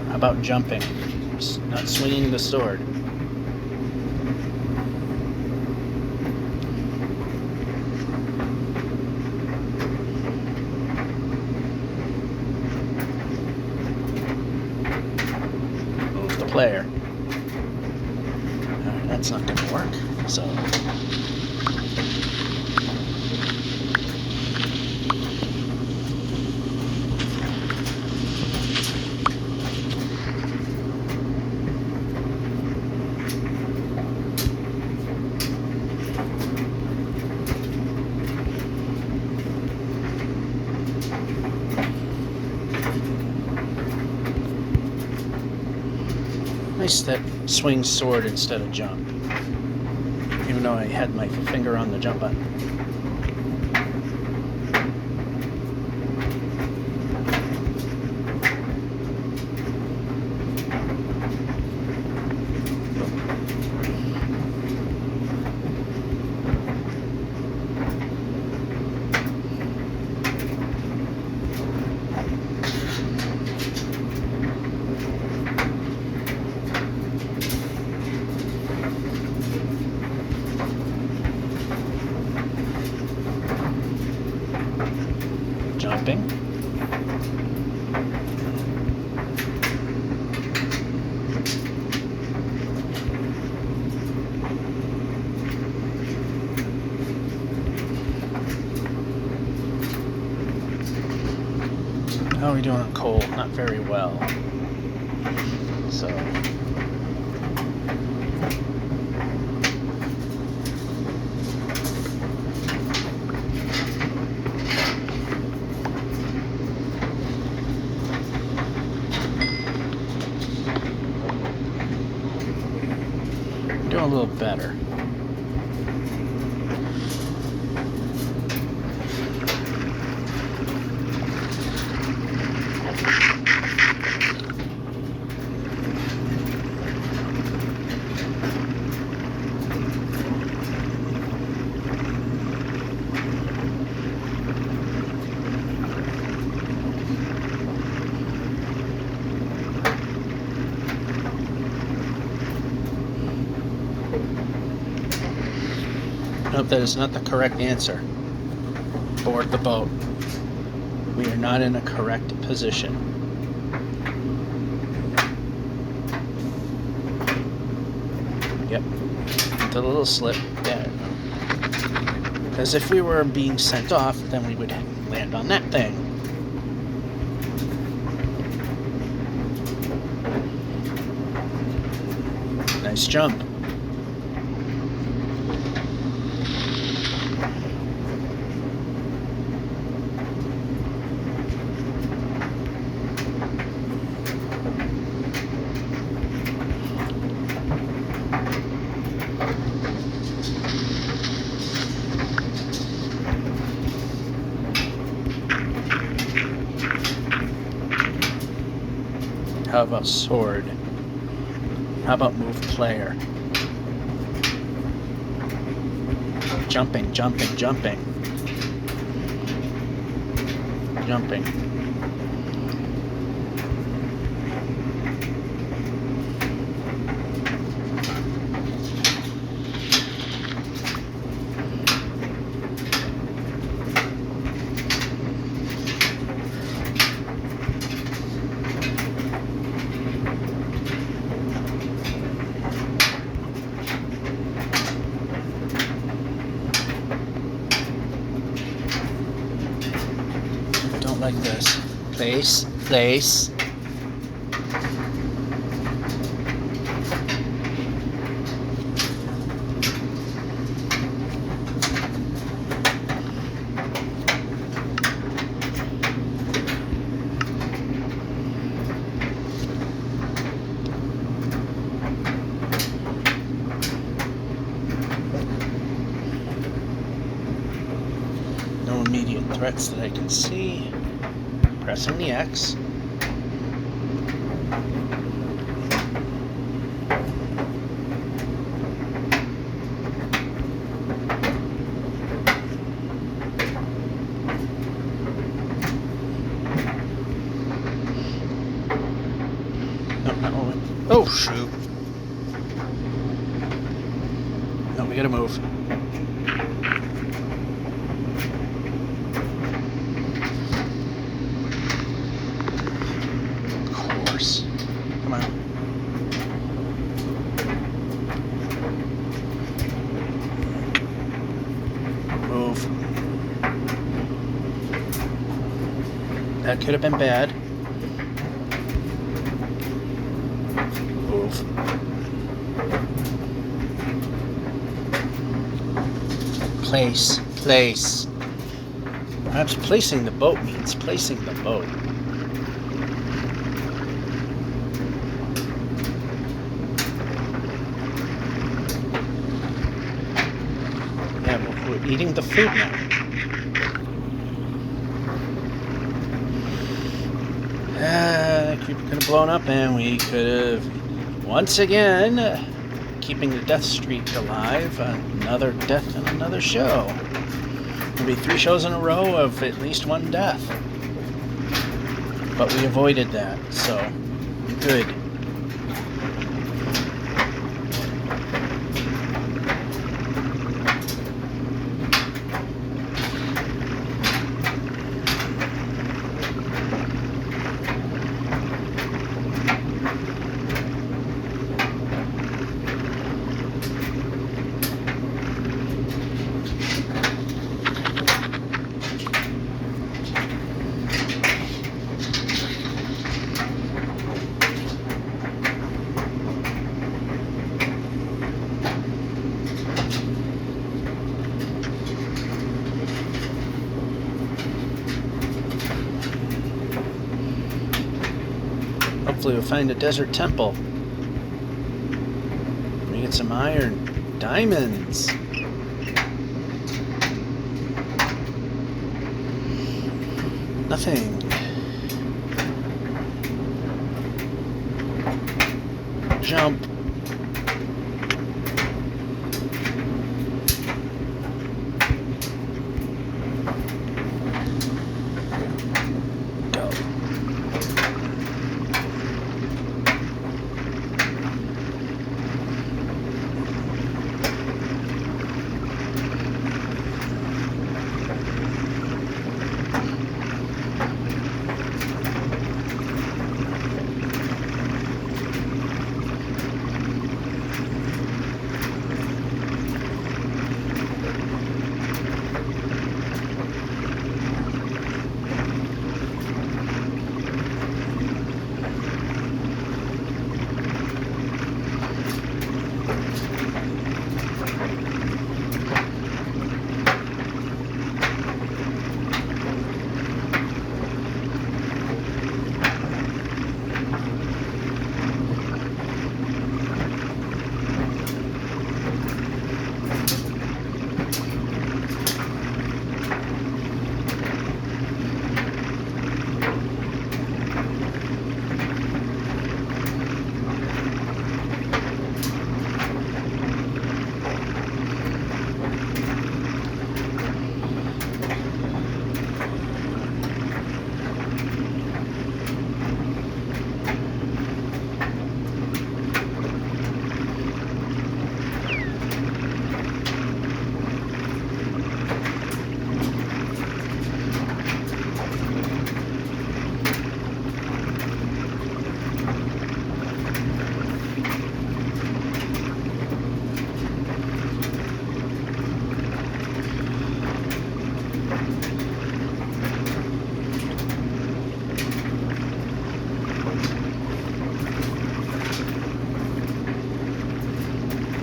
How about jumping? Not swinging the sword. Player. Alright, that's not going to work. So nice that swing sword instead of jump. Even though I had my finger on the jump button. Jumping. How are we doing on coal? Not very well. So doing a little better. Nope, that is not the correct answer. Board the boat. We are not in a correct position. Yep. The little slip. There. Because if we were being sent off, then we would land on that thing. Nice jump. How about sword? How about move player? Jumping, jumping, jumping. Jumping. Like this. Place, place. No immediate threats that I can see. Pressing the X. Oh, shoot. No, we gotta move. Come on. Move. That could have been bad. Move. Place. Place. Perhaps placing the boat means placing the boat. We're eating the food now. Creeper could have blown up, and we could have, once again, keeping the death streak alive. Another death and another show. It'll be 3 shows in a row of at least 1 death. But we avoided that, so good. Hopefully we'll find a desert temple. We get some iron. Diamonds. Nothing. Jump. Go.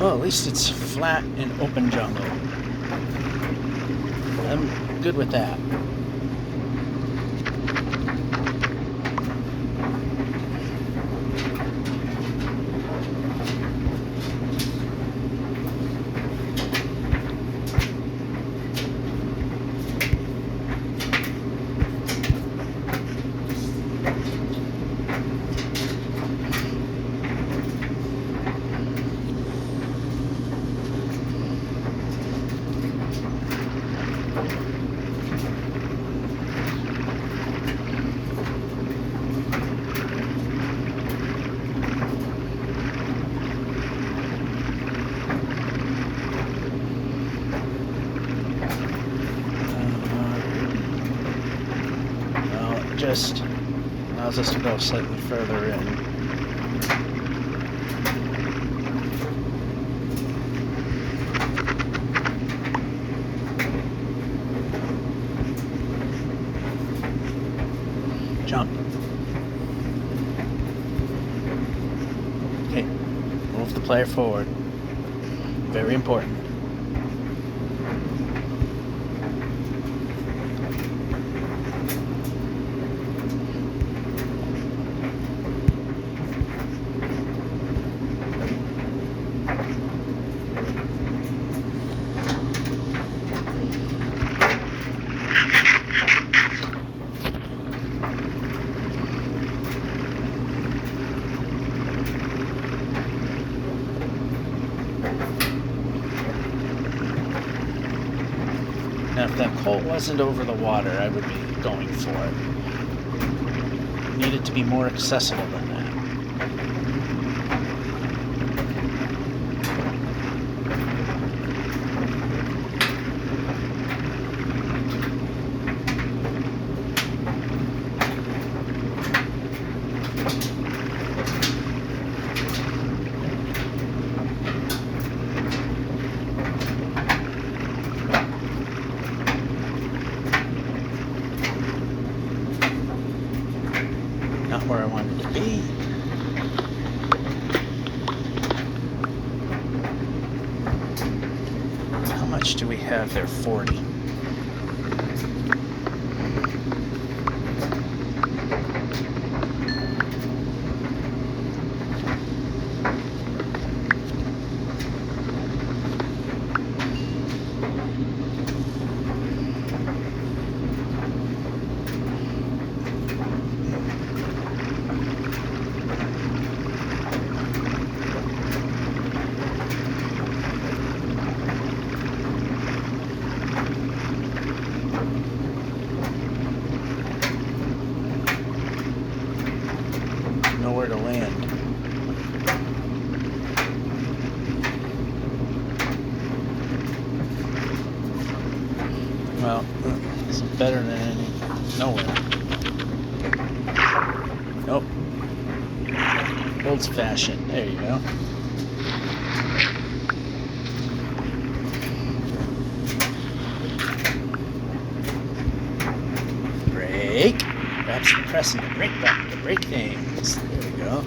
Well, at least it's flat and open jungle. I'm good with that. Just allows us to go slightly further in. Jump. Okay, move the player forward. Very important. Now, if that colt wasn't over the water, I would be going for it. It needed to be more accessible than that. Not where I wanted to be. How much do we have there? 40. Nowhere to land. Well, it's better than any. Nowhere. Nope. Old fashioned. There you go. Brake. Perhaps pressing the brake button to brake things. There we go.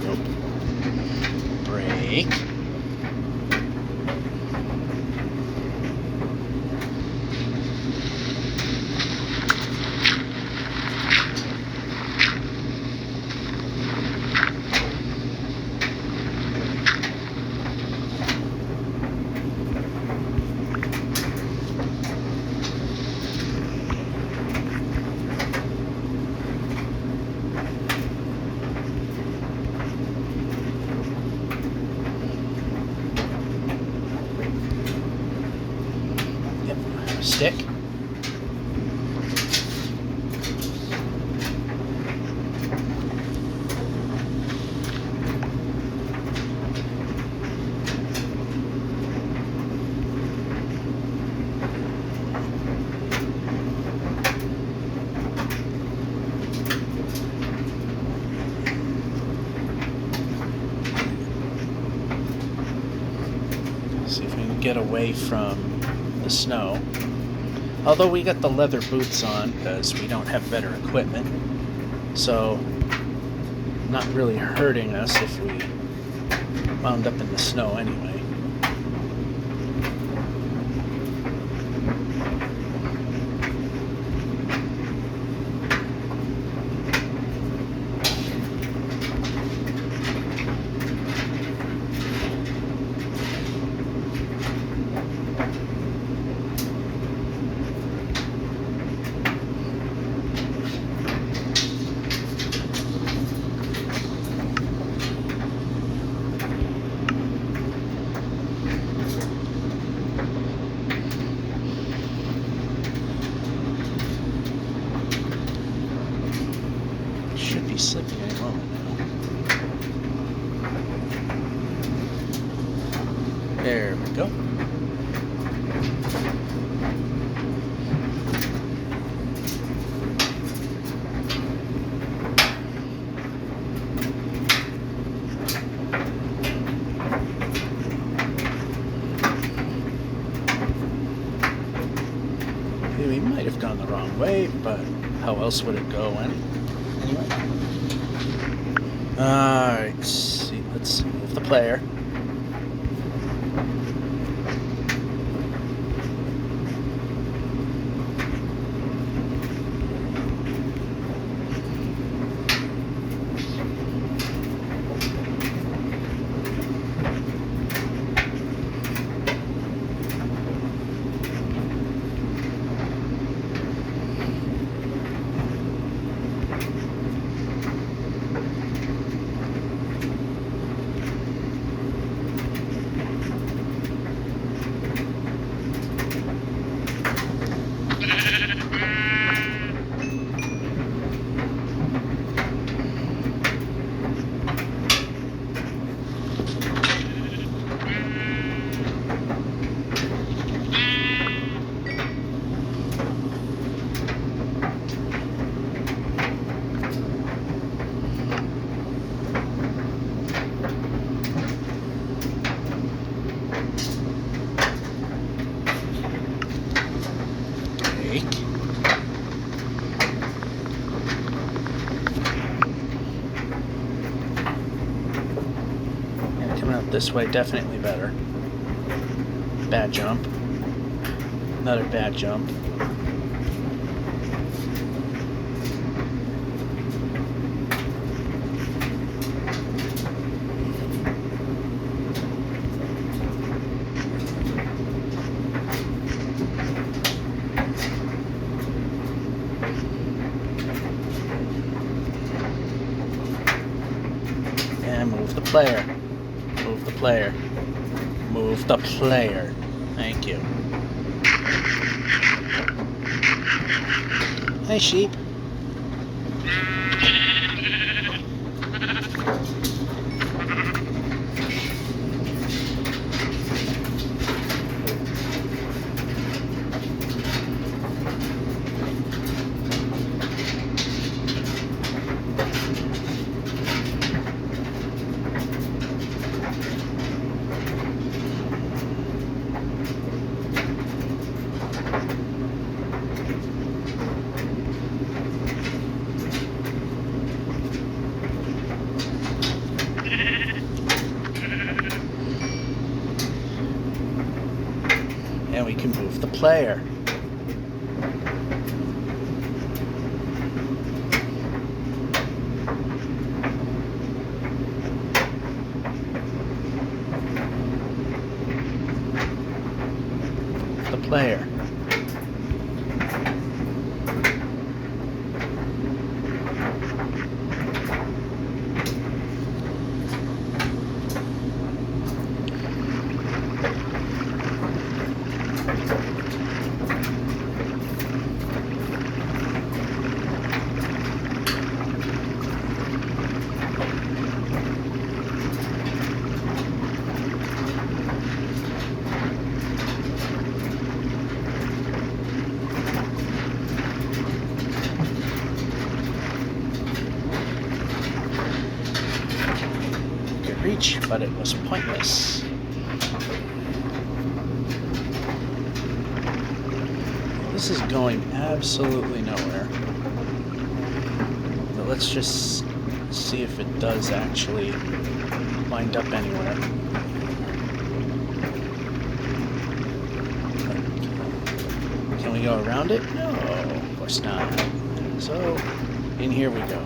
Nope. Brake. Stick. See if we can get away from the snow. Although we got the leather boots on because we don't have better equipment. So not really hurting us if we wound up in the snow anyway. Should be slipping any moment now. There we go. We might have gone the wrong way, but how else would it go anyway? Alright, let's move the player. And coming out this way, definitely better. Bad jump. Another bad jump. Move the player. Move the player. Move the player. Thank you. Hey, sheep. And we can move the player. The player. Reach, but it was pointless. This is going absolutely nowhere. But let's just Let's see if it does actually wind up anywhere. Can we go around it? No, of course not. So, in here we go.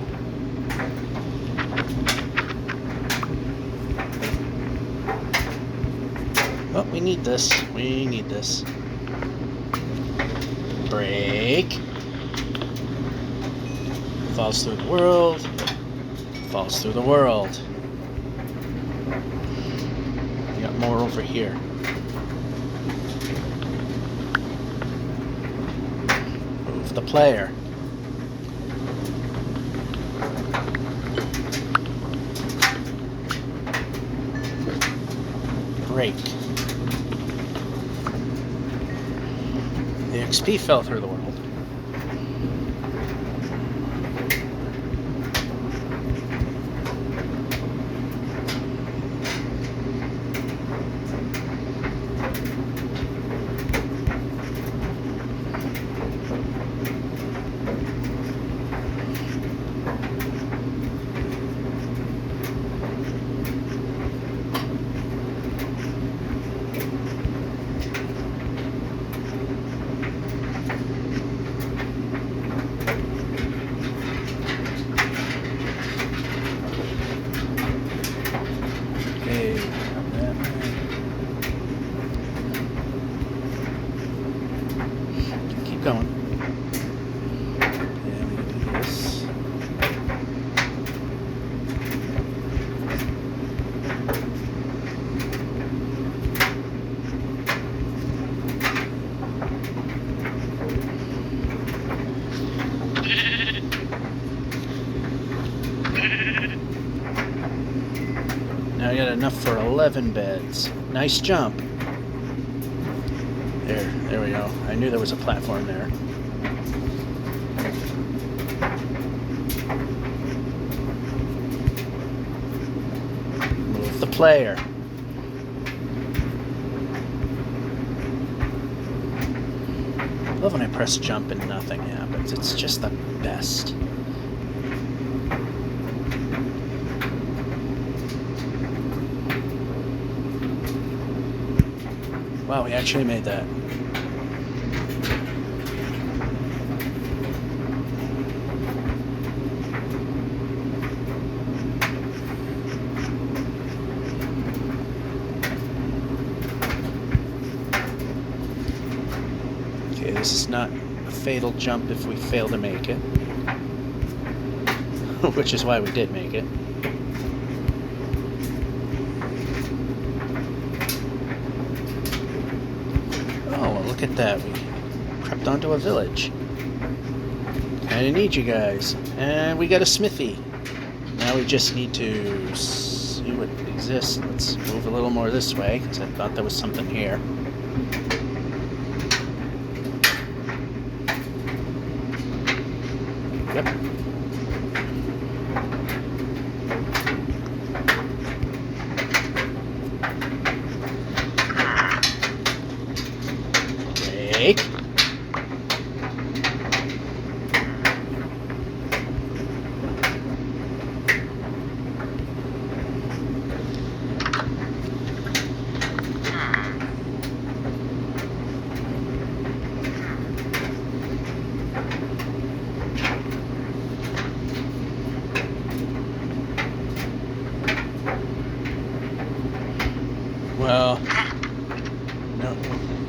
Oh, we need this. We need this. Break. Falls through the world. Falls through the world. We got more over here. Move the player. Break. The XP fell through the world. Keep going. Yeah, we can do this. Now I got enough for 11 beds. Nice jump. There we go. I knew there was a platform there. Move the player. I love when I press jump and nothing happens. It's just the best. Wow, we actually made that. Okay, this is not a fatal jump if we fail to make it. Which is why we did make it. Look at that, we crept onto a village. Kinda need you guys. And we got a smithy. Now we just need to see what exists. Let's move a little more this way, because I thought there was something here. Yep. Break. Well, no,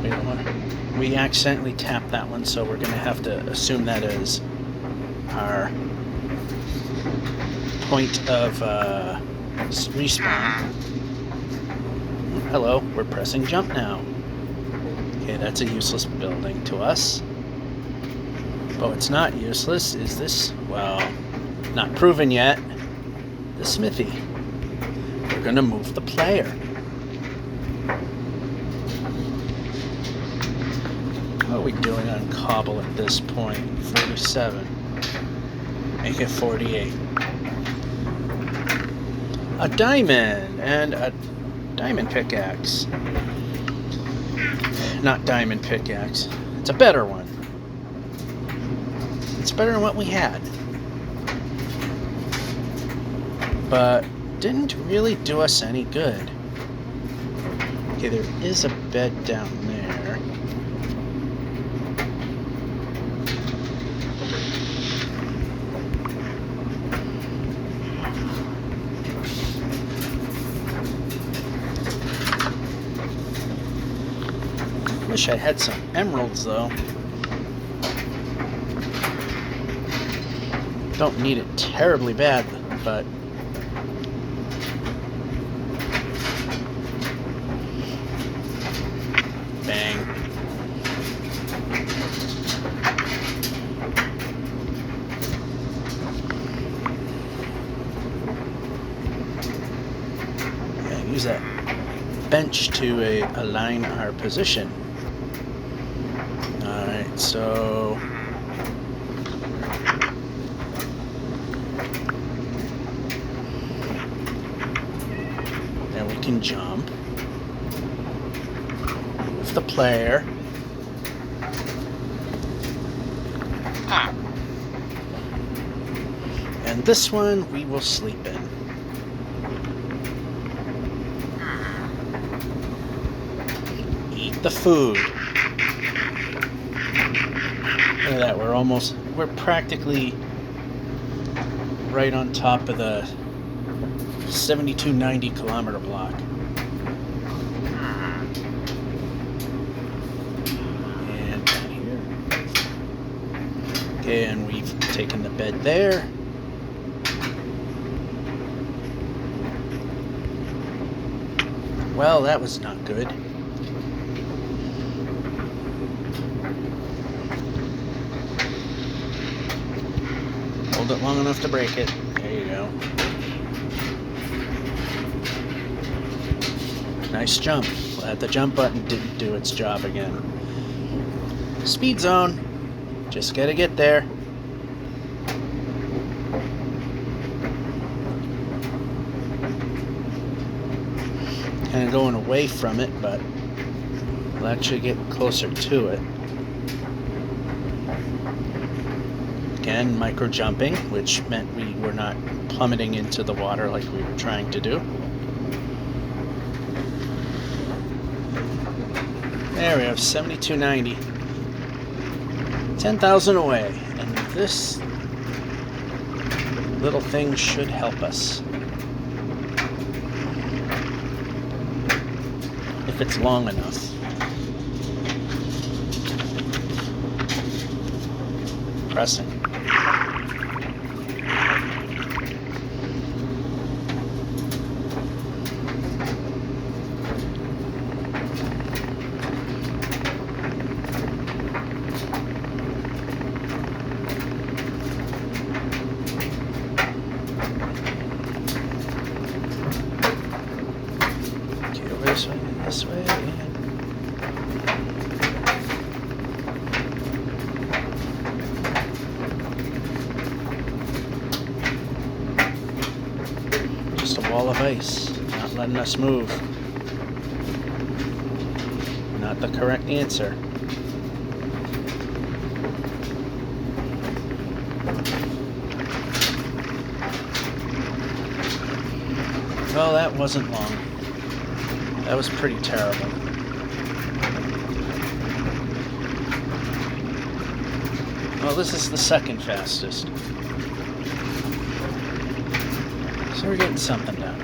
we don't want to. We accidentally tapped that one, so we're going to have to assume that is our point of respawn. Hello, we're pressing jump now. Okay, that's a useless building to us. But what's not useless is this, well, not proven yet, the smithy. We're going to move the player. What are we doing on cobble at this point? 47. Make it 48. A diamond and a diamond pickaxe. Not diamond pickaxe. It's a better one. It's better than what we had. but didn't really do us any good. Okay, there is a bed down there. Wish I had some emeralds though. Don't need it terribly bad, but bang. Yeah, use that bench to align our position. Alright, so then we can jump with the player. And this one we will sleep in. Eat the food. Look at that, we're practically right on top of the 7290 kilometer block. And down here. Okay, and we've taken the bed there. Well, that was not good. Hold it long enough to break it. There you go. Nice jump. Glad the jump button didn't do its job again. Speed zone. Just gotta get there. Kind of going away from it, but we'll actually get closer to it. Again, micro jumping, which meant we were not plummeting into the water like we were trying to do. There we have 7290. 10,000 away, and this little thing should help us. If it's long enough. Pressing. This way. Just a wall of ice, not letting us move. Not the correct answer. Well, that wasn't long. That was pretty terrible. Well, this is the second fastest. So we're getting something done.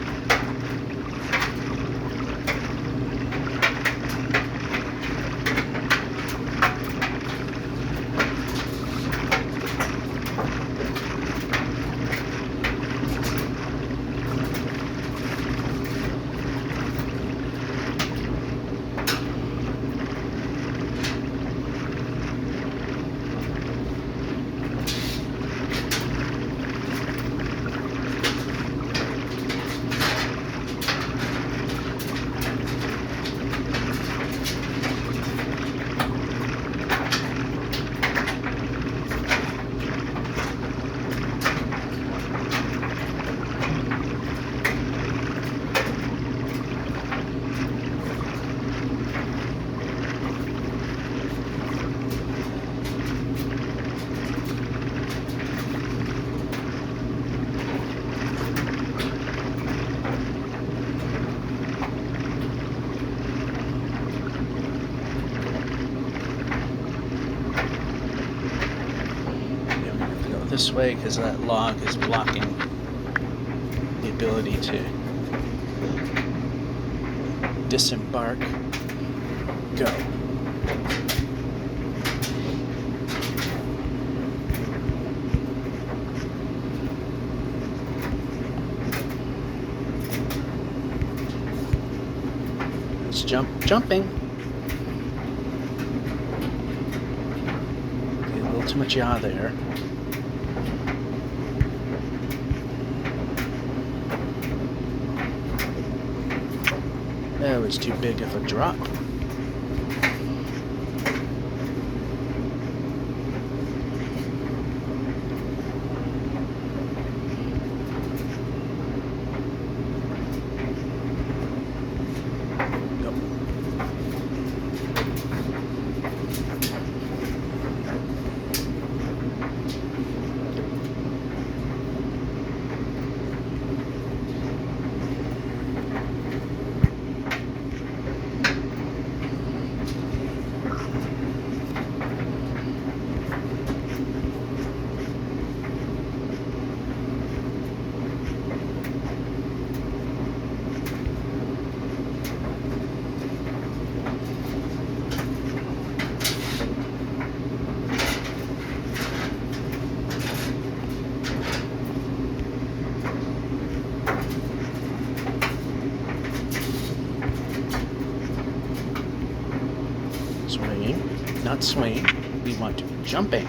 this way because that log is blocking the ability to disembark. Go. Let's jumping. Okay, a little too much yaw there. That was too big of a drop. Swinging, not swinging. We want to be jumping.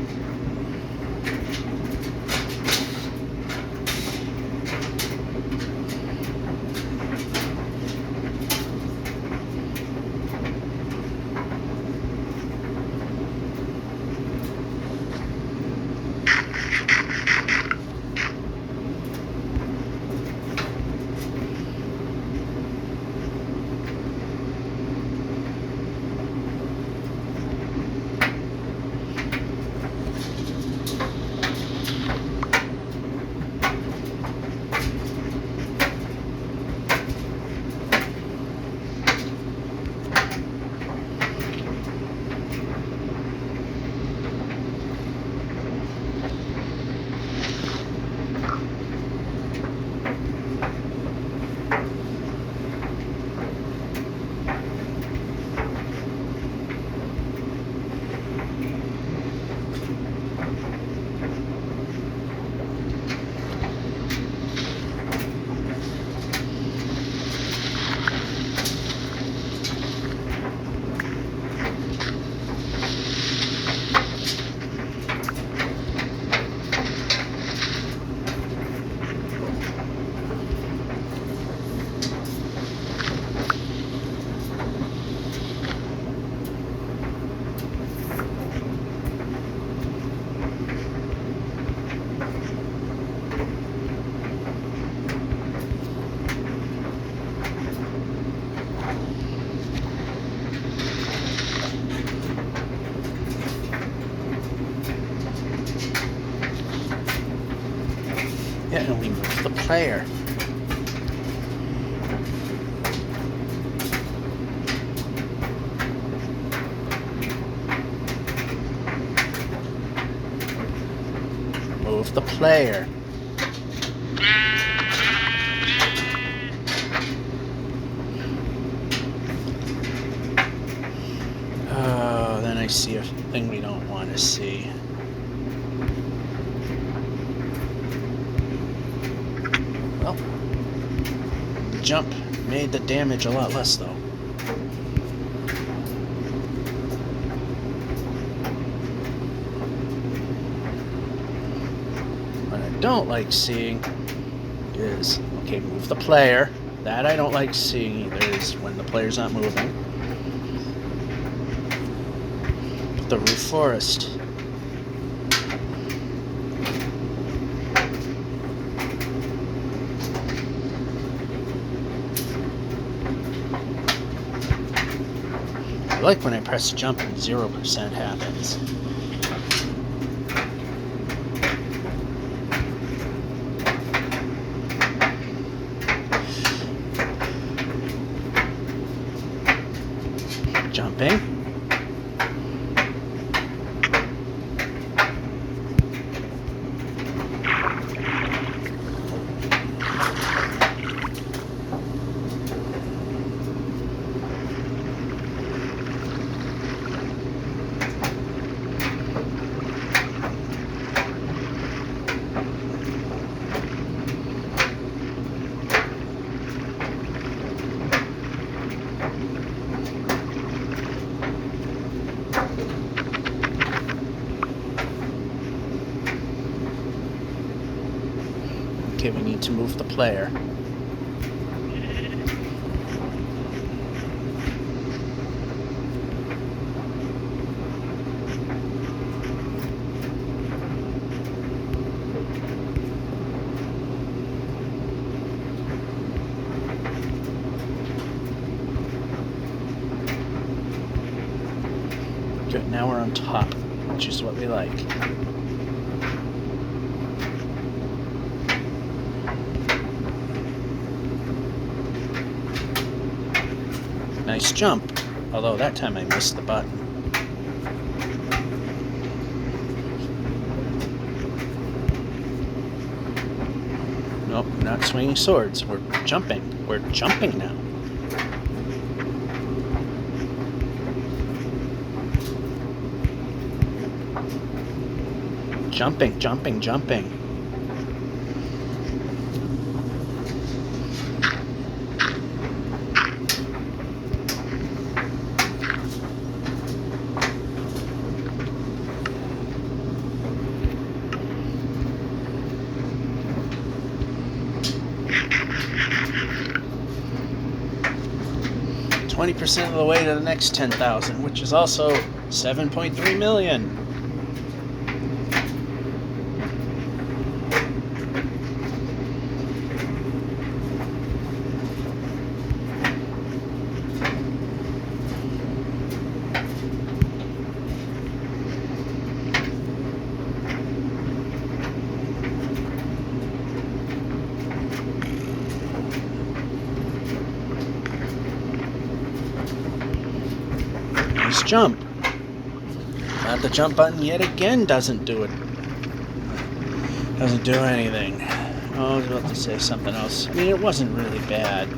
Yeah, and we move the player. Move the player. Oh, then I see a thing we don't want to see. Well, the jump made the damage a lot less, though. What I don't like seeing is, okay, move the player. That I don't like seeing either, is when the player's not moving. But the roof forest. I like when I press jump and 0% happens. Jumping. Okay, we need to move the player. Good, now we're on top, which is what we like. Nice jump, although that time I missed the button. Nope, we're not swinging swords, we're jumping. We're jumping now. Jumping, jumping, jumping. %, of the way to the next 10,000, which is also 7.3 million. Nice jump. Not the jump button yet again doesn't do it. Doesn't do anything. Oh, I was about to say something else. I mean, it wasn't really bad.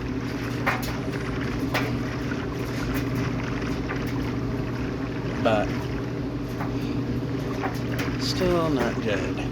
But still not good.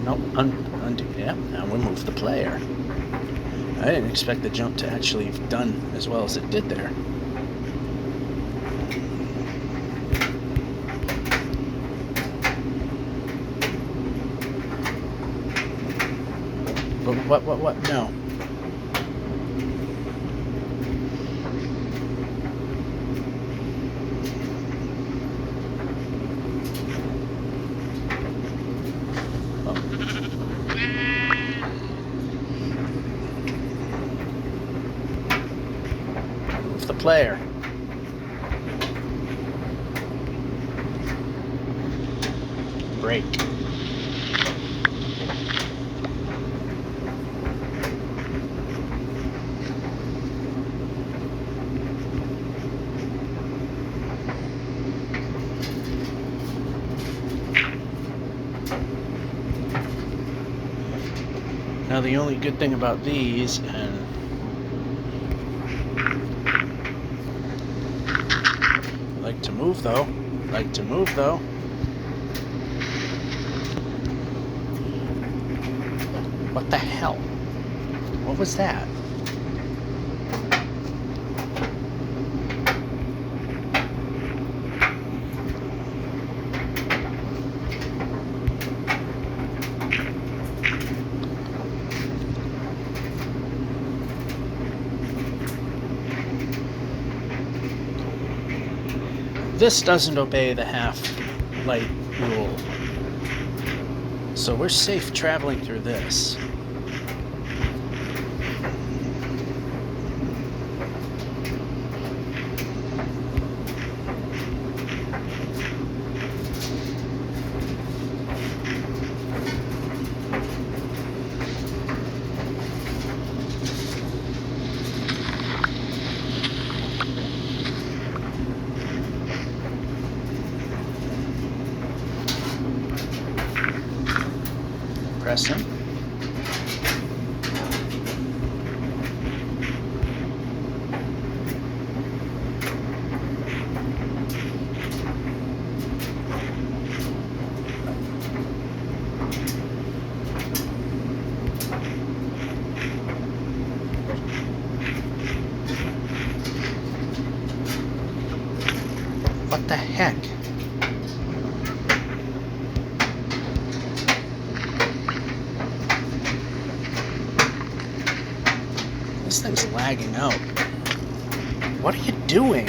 Nope, undo. Yeah, now we'll move the player. I didn't expect the jump to actually have done as well as it did there. But what? No. The player. Break. Now the only good thing about these, and like to move though. What the hell? What was that? This doesn't obey the half light rule. So we're safe traveling through this. Press him. What the heck? This thing's lagging out. What are you doing?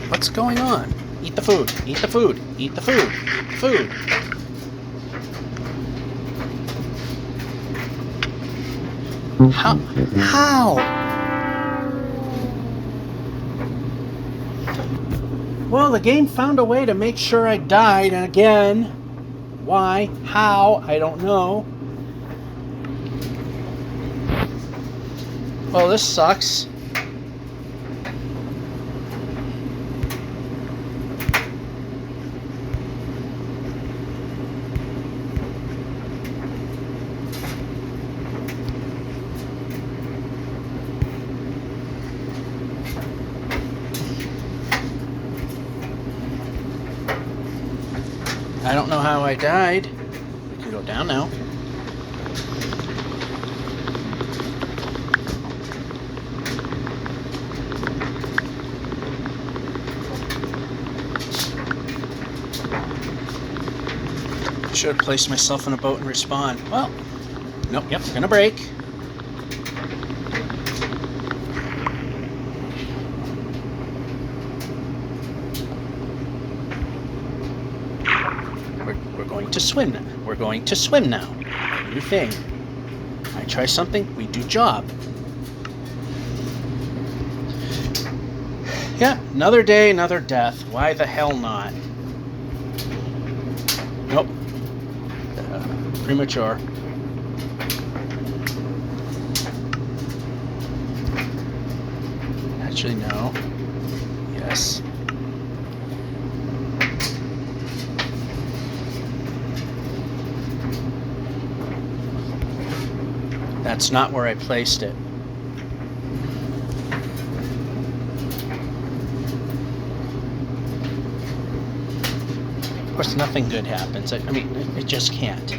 What's going on? Eat the food. Eat the food. Eat the food. Food. How? Well, the game found a way to make sure I died again. Why? How? I don't know. Well, this sucks. I don't know how I died. I can go down now. Should have placed myself in a boat and respawn. Well, nope, yep, gonna break. We're going to swim now. We're going to swim now. New thing. I try something, we do job. Yeah, another day, another death. Why the hell not? Nope. Premature. Actually, no. Yes. That's not where I placed it. Of course, nothing good happens. I mean, it just can't.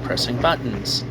Pressing buttons.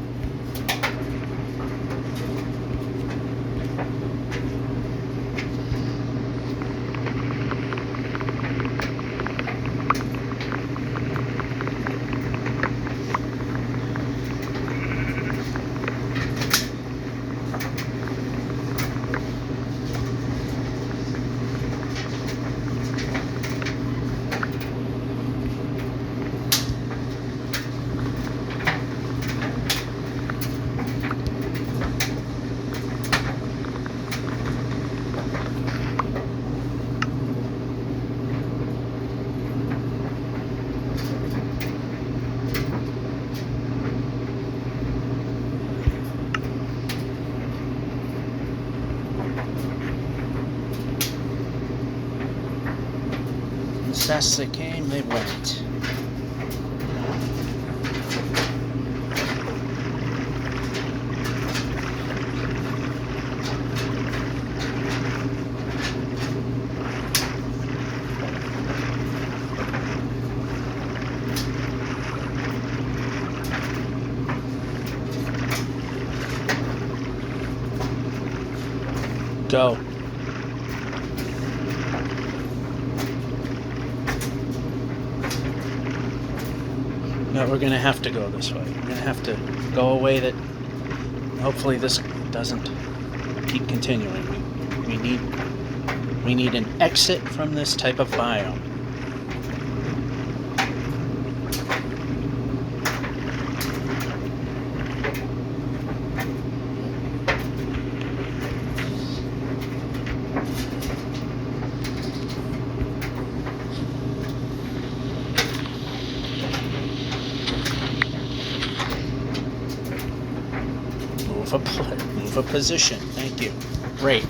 As fast as they came, they went. Go. No, we're gonna have to go this way. We're gonna have to go a way that hopefully this doesn't keep continuing. We need an exit from this type of biome. Move a position. Thank you. Break.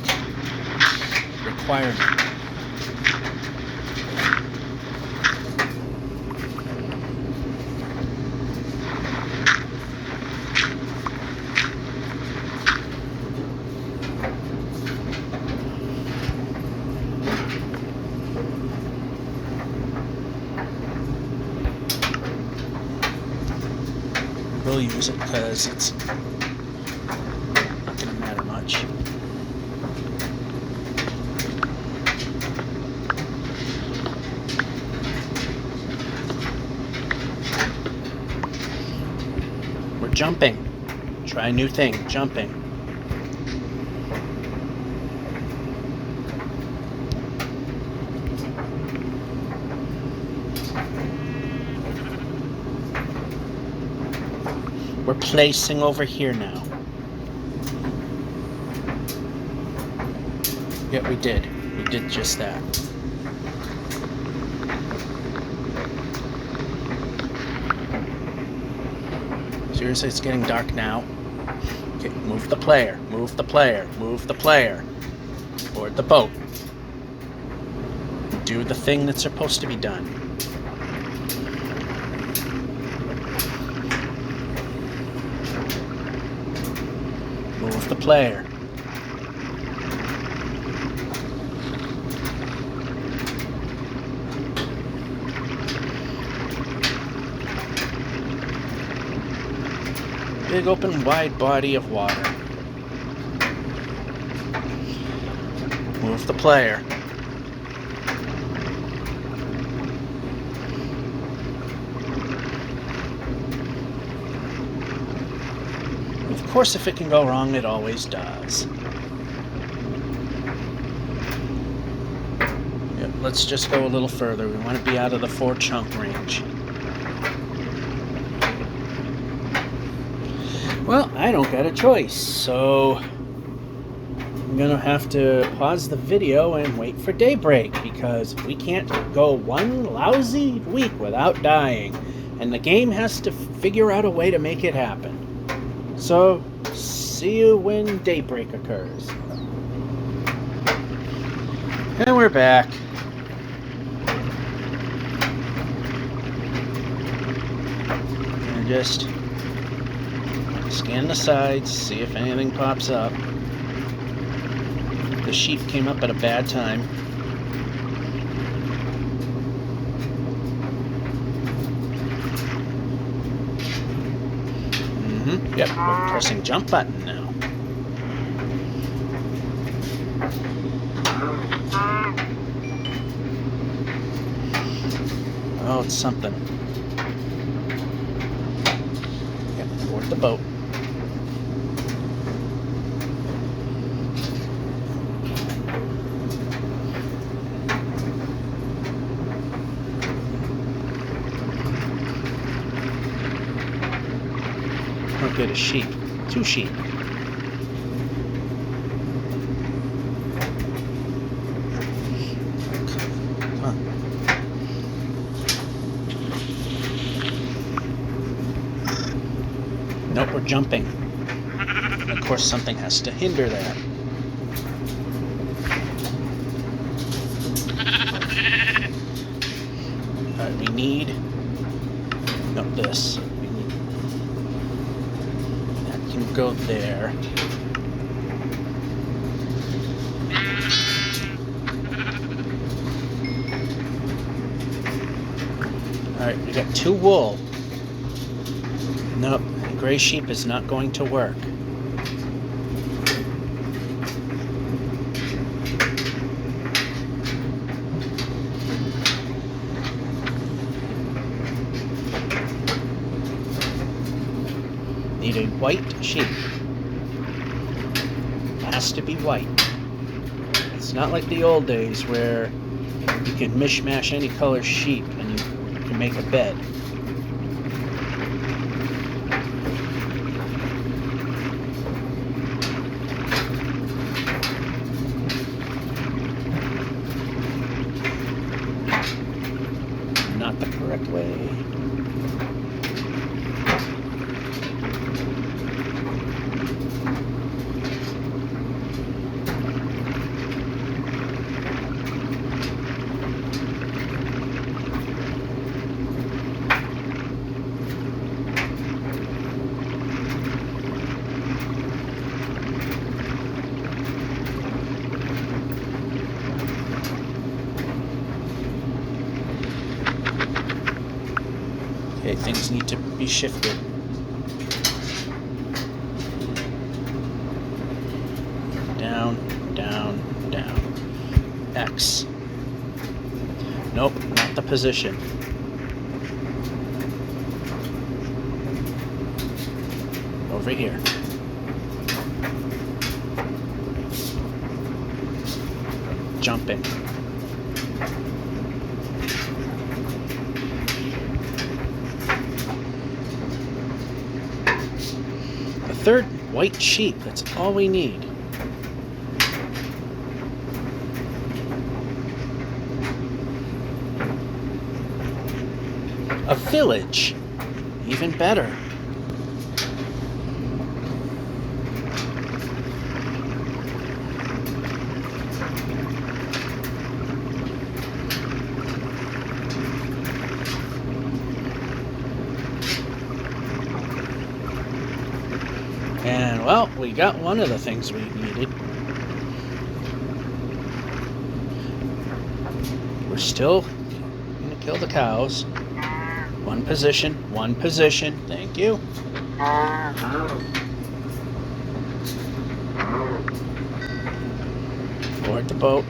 Requirement. We'll use it because it's not going to matter much. We're jumping. Try a new thing, jumping. We're placing over here now. Yeah, we did. We did just that. Seriously, it's getting dark now. Okay, move the player, move the player, move the player. Board the boat. Do the thing that's supposed to be done. Move the player. Big open wide body of water. Move the player. Of course, if it can go wrong, it always does. Yep, let's just go a little further. We want to be out of the 4-chunk range. Well, I don't got a choice, so I'm gonna have to pause the video and wait for daybreak, because we can't go one lousy week without dying, and the game has to figure out a way to make it happen. So, see you when daybreak occurs. And we're back. And just scan the sides, see if anything pops up. The sheep came up at a bad time. Yep, we're pressing jump button now. Oh, it's something. Yep, board the boat. Don't get a sheep. 2 sheep. Come on. Nope, we're jumping. And of course, something has to hinder that. Alright, we need... No, this. Go there. Alright, we got 2 wool. Nope, gray sheep is not going to work. Need a white sheep. It has to be white. It's not like the old days where you could mishmash any color sheep and you can make a bed. Not the correct way. Okay, things need to be shifted. Down, down, down. X. Nope, not the position. Over here. Jumping. Third white sheep, that's all we need. A village, even better. And, well, we got one of the things we needed. We're still going to kill the cows. One position, thank you. Board the boat.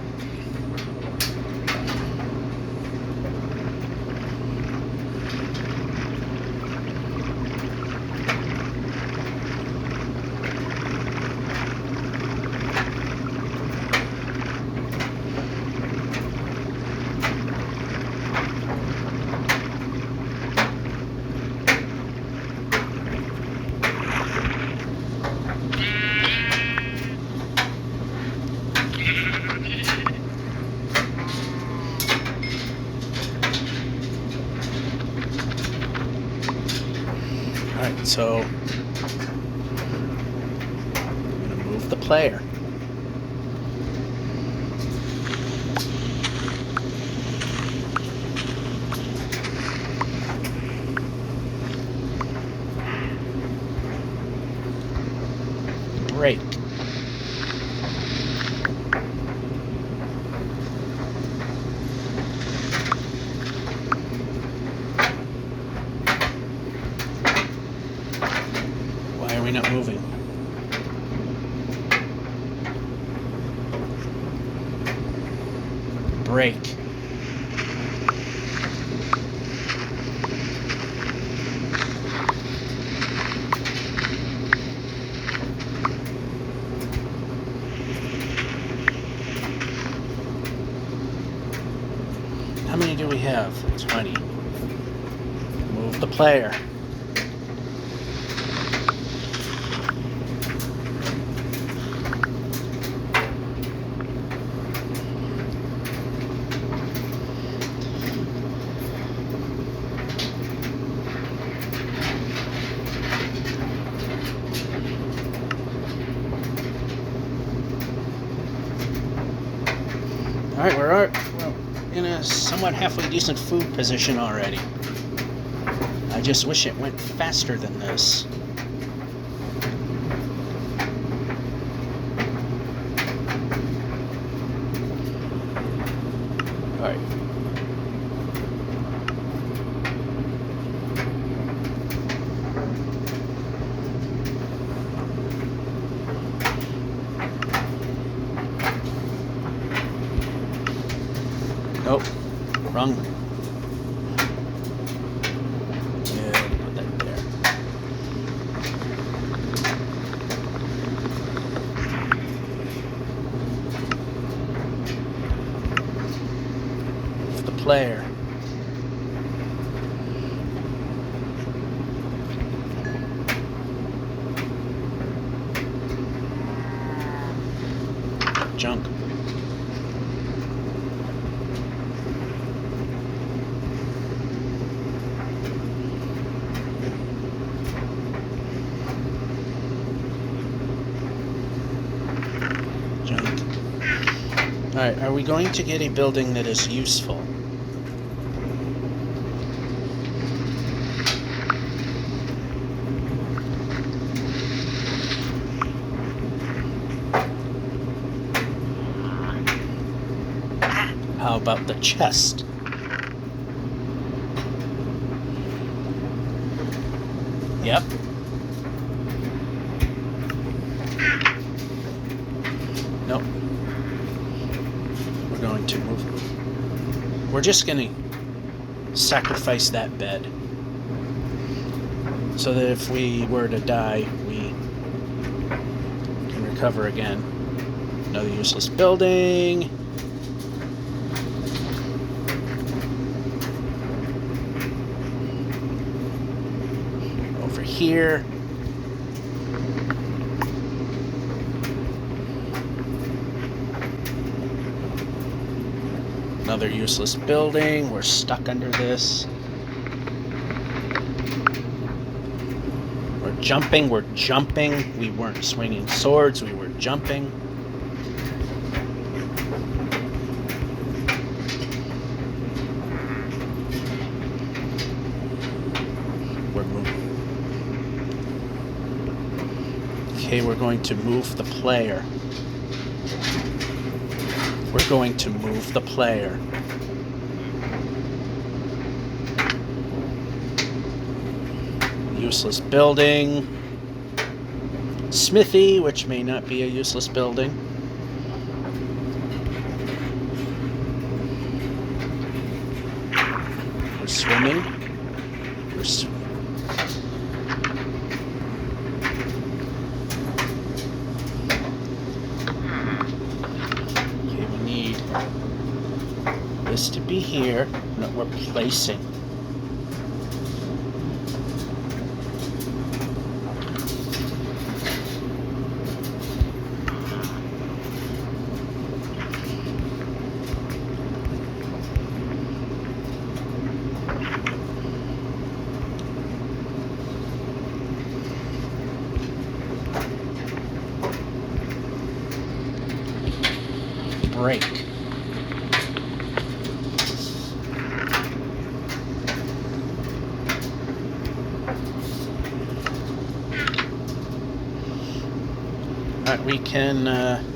Alright, so I'm going to move the player. Break. Why are we not moving? Break. How many do we have? 20. Move the player. Alright, we're in a somewhat halfway decent food position already. I just wish it went faster than this. Alright. Nope, wrong. Yeah, put that there. player. Junk. Alright, are we going to get a building that is useful? How about the chest? Yep. Nope. We're going to move. We're just going to sacrifice that bed. So that if we were to die, we can recover again. Another useless building. Over here. Another useless building. We're stuck under this. We're jumping. We weren't swinging swords, we were jumping. We're moving. Okay, we're going to move the player. We're going to move the player. Useless building. Smithy, which may not be a useless building. We're swimming. Okay, we need this to be here. No, we're placing. Break. Alright, we can,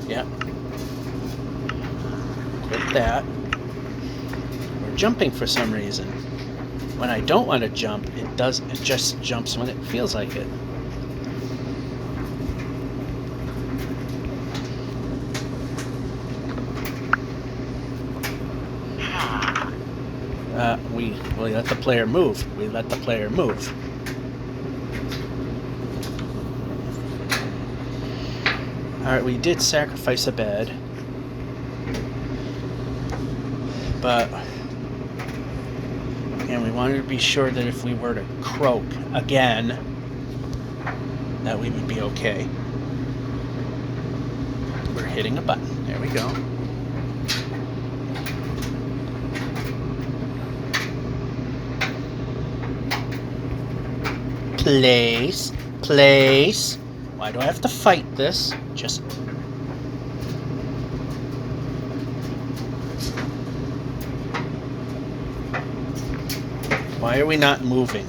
yeah. Quit that. We're jumping for some reason. When I don't want to jump, it just jumps when it feels like it. We let the player move. We let the player move. Alright, we did sacrifice a bed. But... and we wanted to be sure that if we were to croak again, that we would be okay. We're hitting a button. There we go. Place, place. Why do I have to fight this? Just... why are we not moving?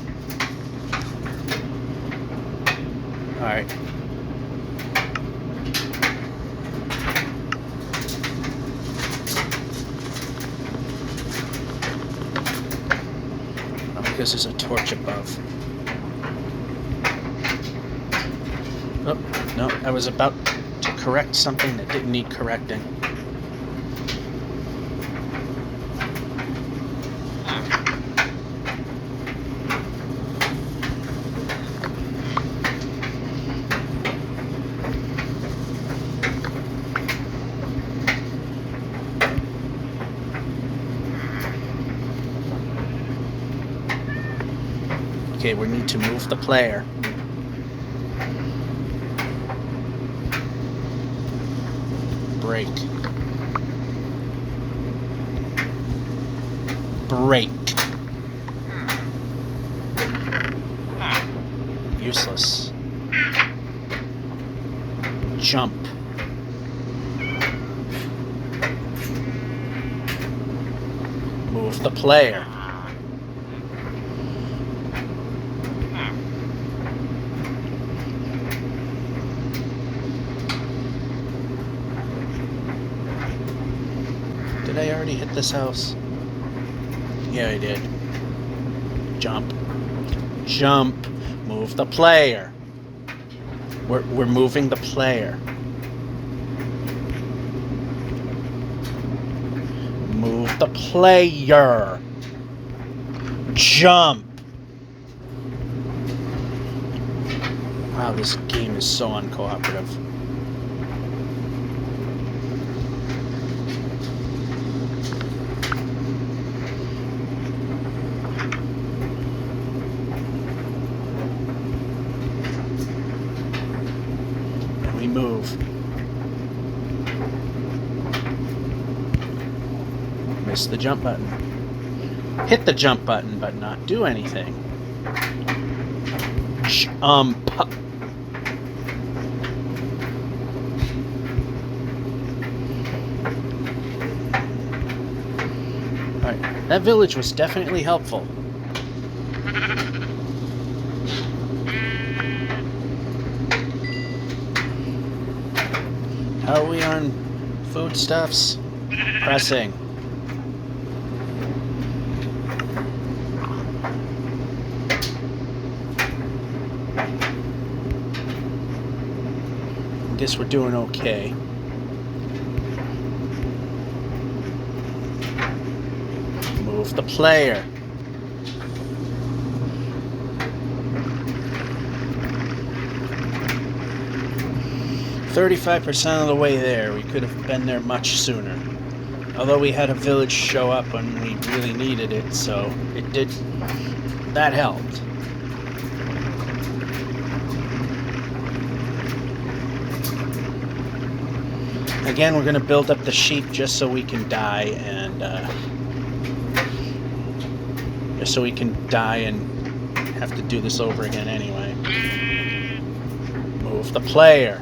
Alright. Oh, because there's a torch above. Oh, no, I was about to correct something that didn't need correcting. Okay, we need to move the player. Break. Break. Useless. Jump. Move the player. Did I already hit this house? Yeah, I did. Jump. Jump. Move the player. We're moving the player. Move the player. Jump. Wow, this game is so uncooperative. And we move. Miss the jump button. Hit the jump button, but not do anything. Jump. Alright, that village was definitely helpful. How are we on foodstuffs? Pressing. Guess we're doing okay. Move the player. "35% of the way there. We could have been there much sooner. Although we had a village show up when we really needed it, so it did. That helped. Again, we're going to build up the sheep just so we can die and have to do this over again anyway. Move the player.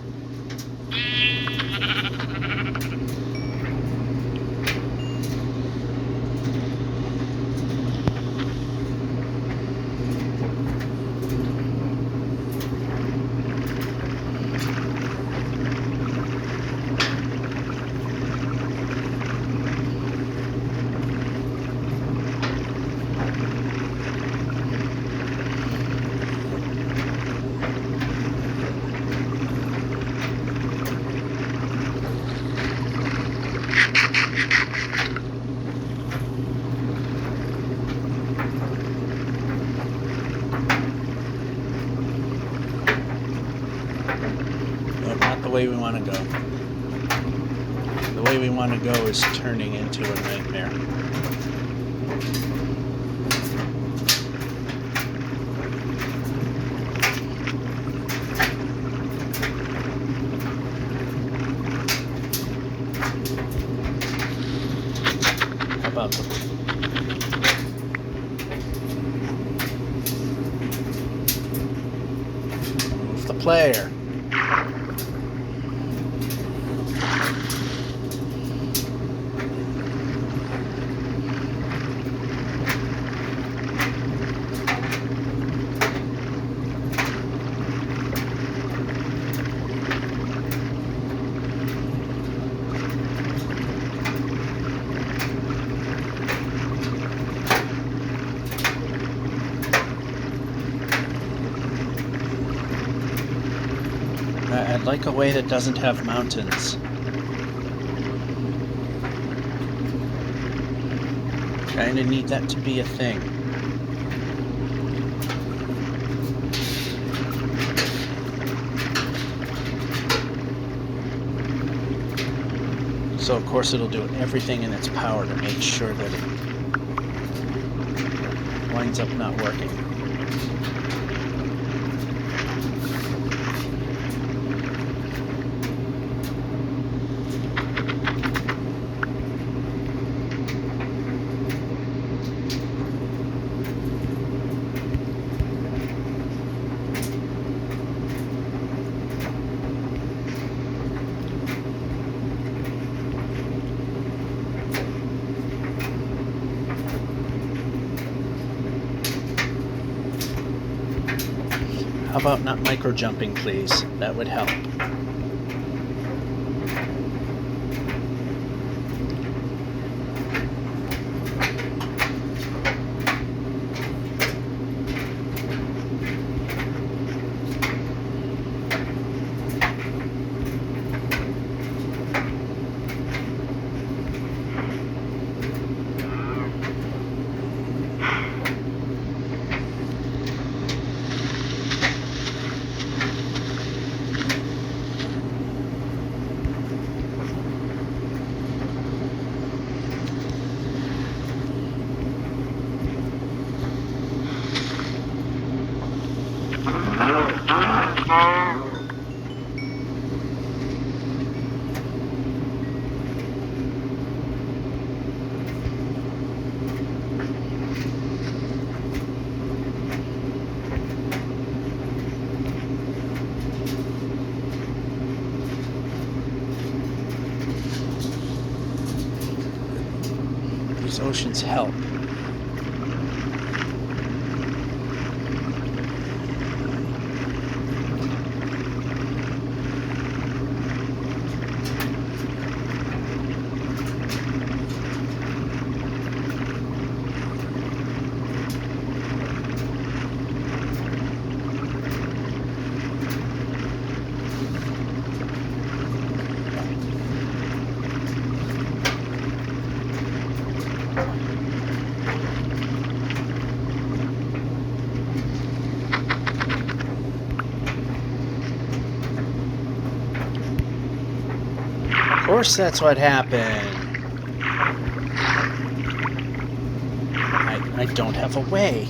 Not the way we want to go. The way we want to go is turning into a nightmare. How about move the player? I'd like a way that doesn't have mountains. Kinda need that to be a thing. So of course it'll do everything in its power to make sure that it winds up not working. How about not micro jumping, please? That would help. These oceans help. Of course that's what happened. I don't have a way.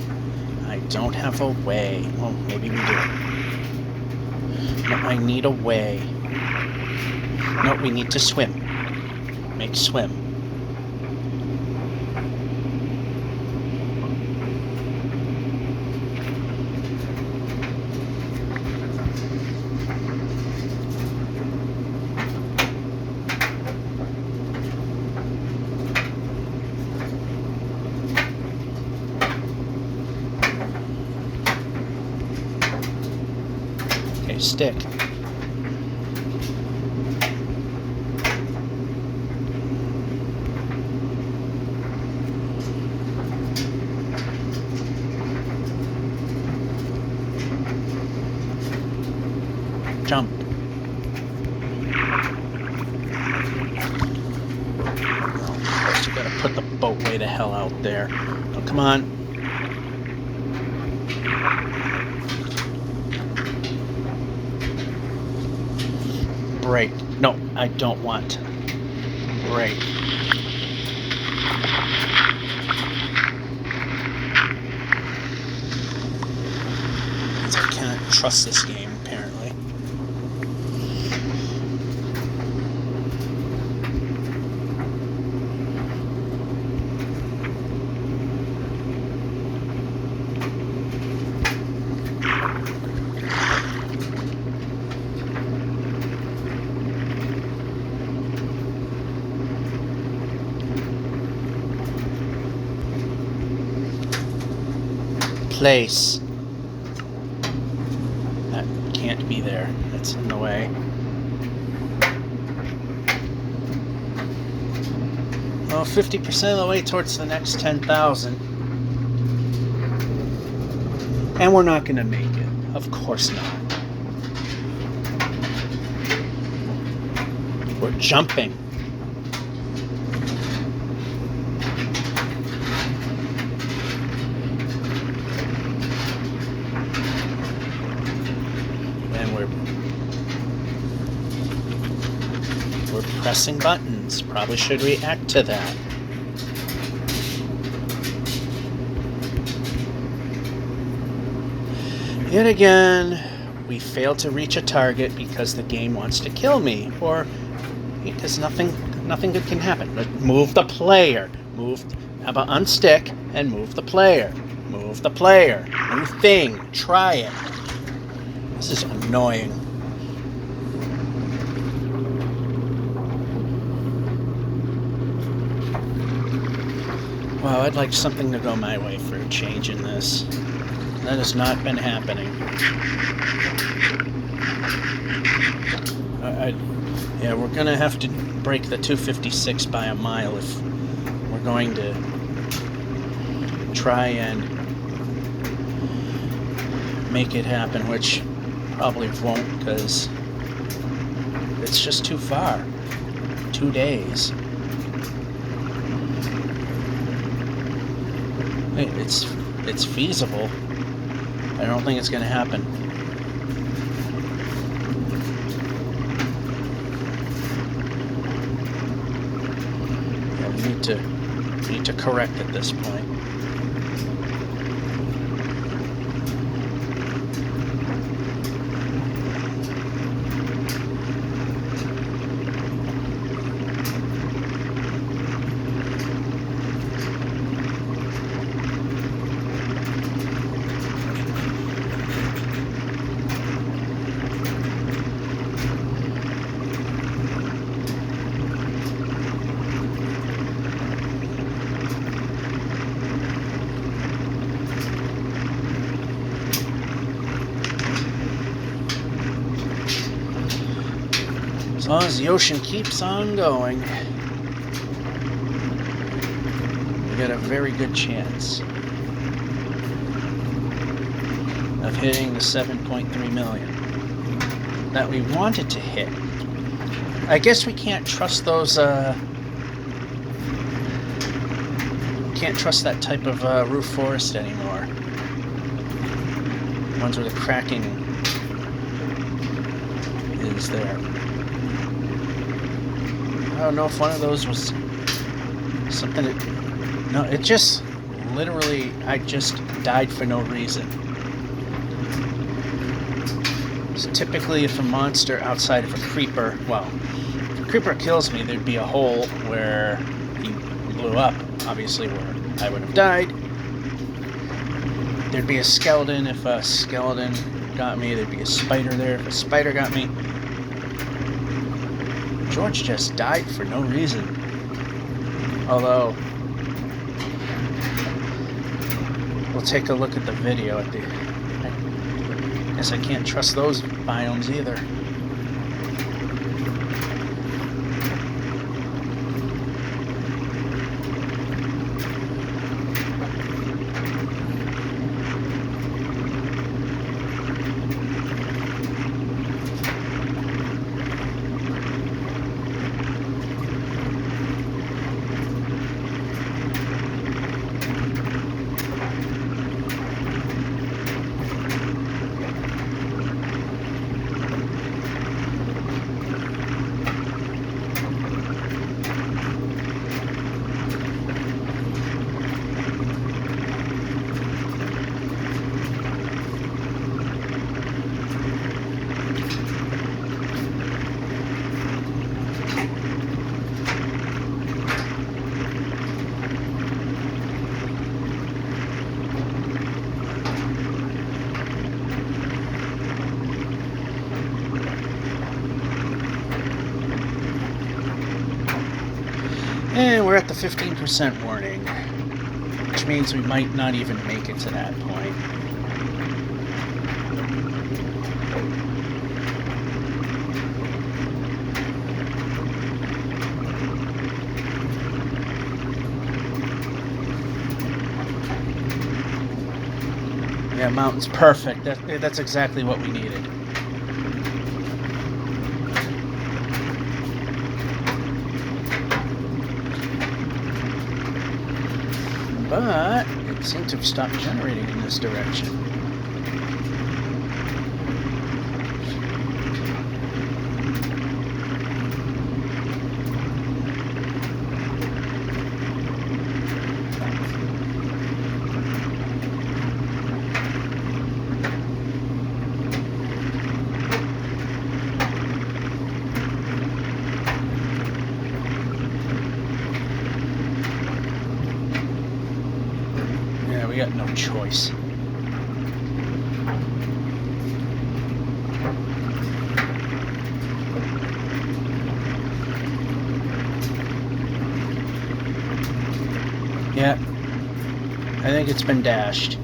I don't have a way. Well, maybe we do. No, I need a way. No, we need to swim. Make swim. Okay, stick. Jump. Of course, you gotta put the boat way the hell out there. Oh, come on. Brake. No, I don't want to. Brake. I can't trust this game, apparently. Place. That can't be there. That's in the way. Well, 50% of the way towards the next 10,000. And we're not going to make it. Of course not. We're jumping. We're pressing buttons. Probably should react to that. Yet again, we failed to reach a target because the game wants to kill me, or because nothing good can happen. Move the player. How about unstick and move the player? Move the player. New thing. Try it. This is annoying. Well, I'd like something to go my way for a change in this. That has not been happening. Yeah, we're gonna have to break the 256 by a mile if we're going to try and make it happen, which probably won't, because it's just too far. 2 days. It's feasible. I don't think it's going to happen. Yeah, we need to correct at this point. As long as the ocean keeps on going, we got a very good chance of hitting the 7.3 million that we wanted to hit. I guess we can't trust those, can't trust that type of roof forest anymore. Ones where the cracking is there. I don't know if one of those was something that... No, it just... Literally, I just died for no reason. So typically, if a monster outside of a creeper... Well, if a creeper kills me, there'd be a hole where he blew up, obviously, where I would have died. There'd be a skeleton if a skeleton got me. There'd be a spider there if a spider got me. George just died for no reason. Although, we'll take a look at the video at the... I guess I can't trust those biomes either. And we're at the 15% warning, which means we might not even make it to that point. Yeah, mountain's perfect. That's exactly what we needed. But it seemed to have stopped generating in this direction. We got no choice. Yeah, I think it's been dashed.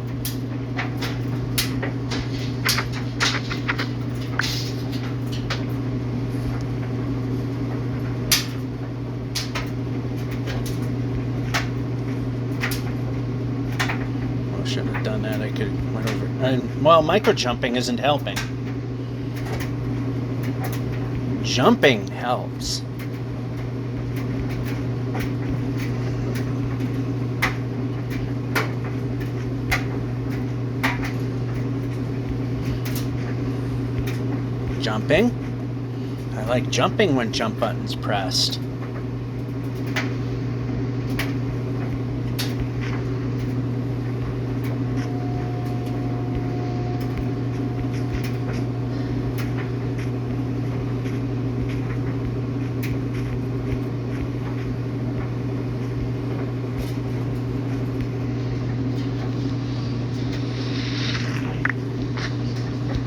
could went over. And, well, micro jumping isn't helping. Jumping helps. Jumping. I like jumping when jump button's pressed.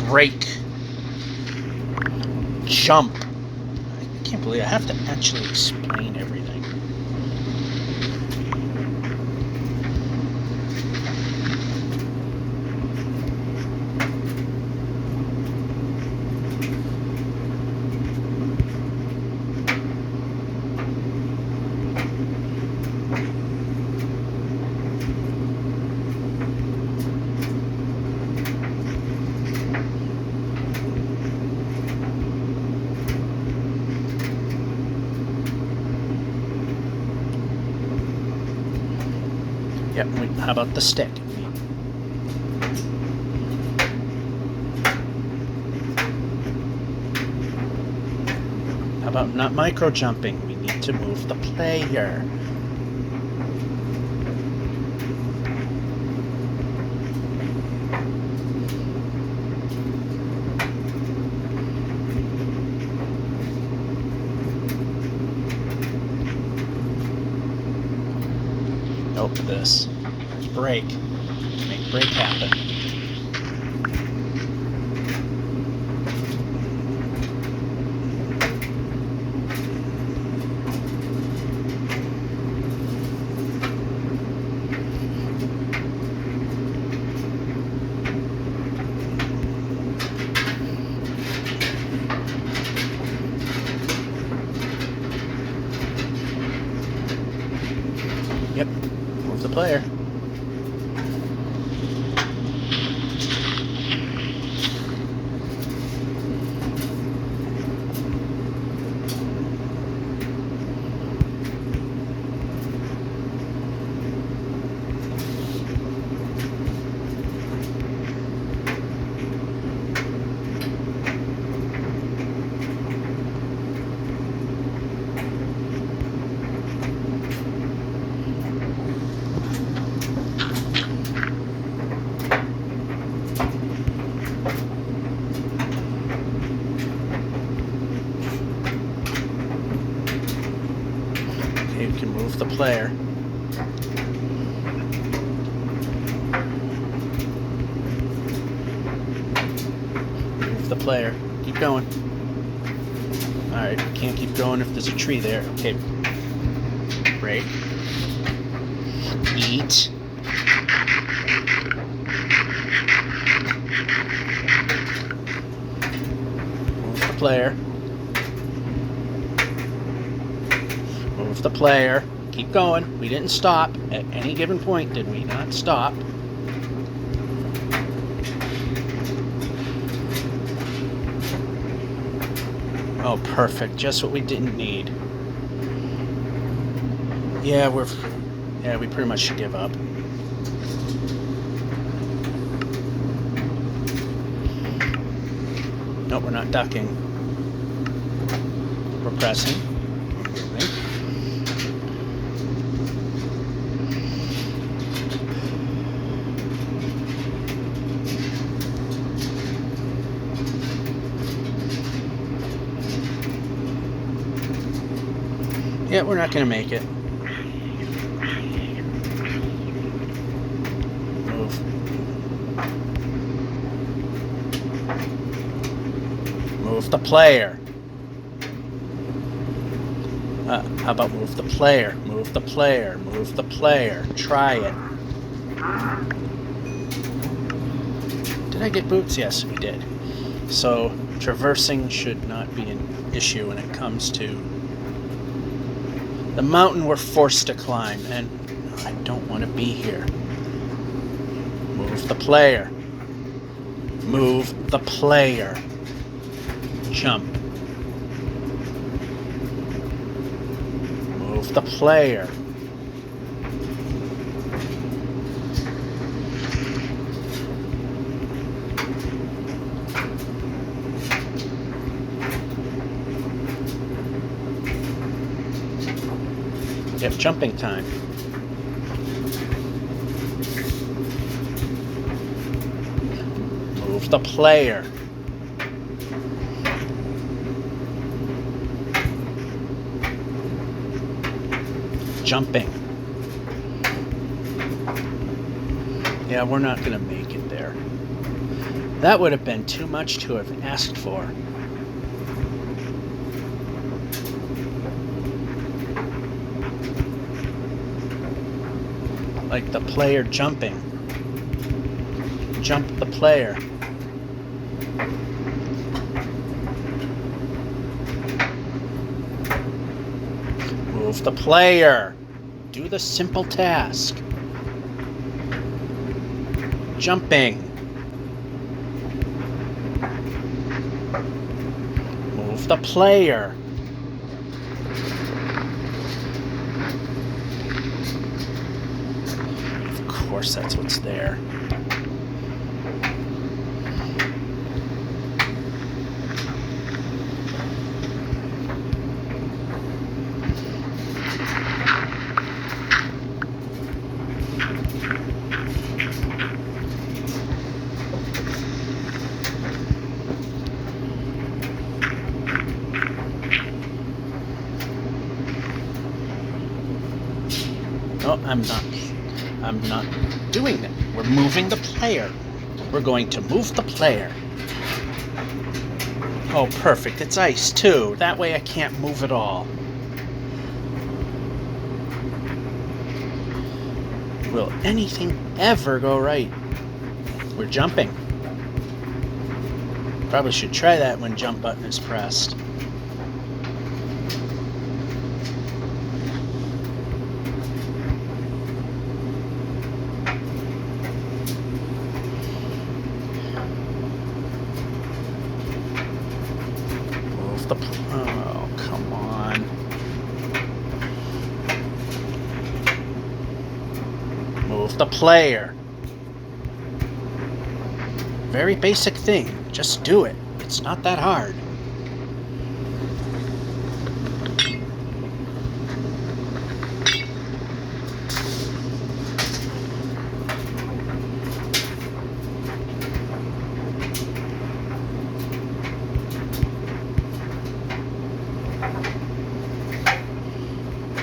Brake. Jump. I can't believe I have to actually explain everything. Yep, how about the stick? How about not micro jumping? We need to move the player. Nope, this. Brake. Make brake happen. Yep, move the player. You can move the player. Move the player. Keep going. Alright, can't keep going if there's a tree there. Okay. Break. Eat. Move the player. Move the player. Keep going. We didn't stop. At any given point, did we not stop? Oh, perfect. Just what we didn't need. Yeah, we pretty much should give up. Nope, we're not ducking. We're pressing. Yeah, we're not going to make it. Move. Move the player. How about move the player? Move the player. Move the player. Try it. Did I get boots? Yes, we did. So, traversing should not be an issue when it comes to the mountain we're forced to climb, and I don't want to be here. Move Move the player. Move the player. Jump. Move the player. Yep, jumping time. Move the player. Jumping. Yeah, we're not going to make it there. That would have been too much to have asked for. Like the player jumping. Jump the player. Move the player. Do the simple task. Jumping. Move the player. Of course, that's what's there. No, I'm not doing that. We're moving the player. We're going to move the player. Oh, perfect. It's ice, too. That way I can't move at all. Will anything ever go right? We're jumping. Probably should try that when jump button is pressed. Oh, come on. Move the player. Very basic thing. Just do it. It's not that hard.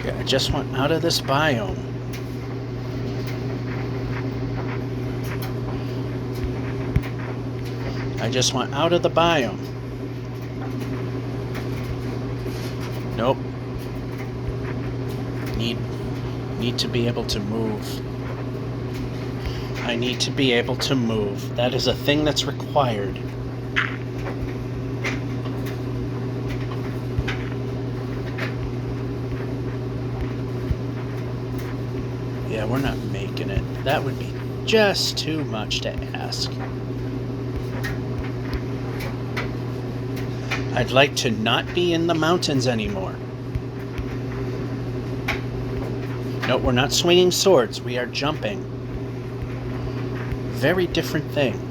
I just want out of this biome. I just want out of the biome. Nope. Need to be able to move. I need to be able to move. That is a thing that's required. Yeah, we're not making it. That would be just too much to ask. I'd like to not be in the mountains anymore. No, we're not swinging swords. We are jumping. Very different thing.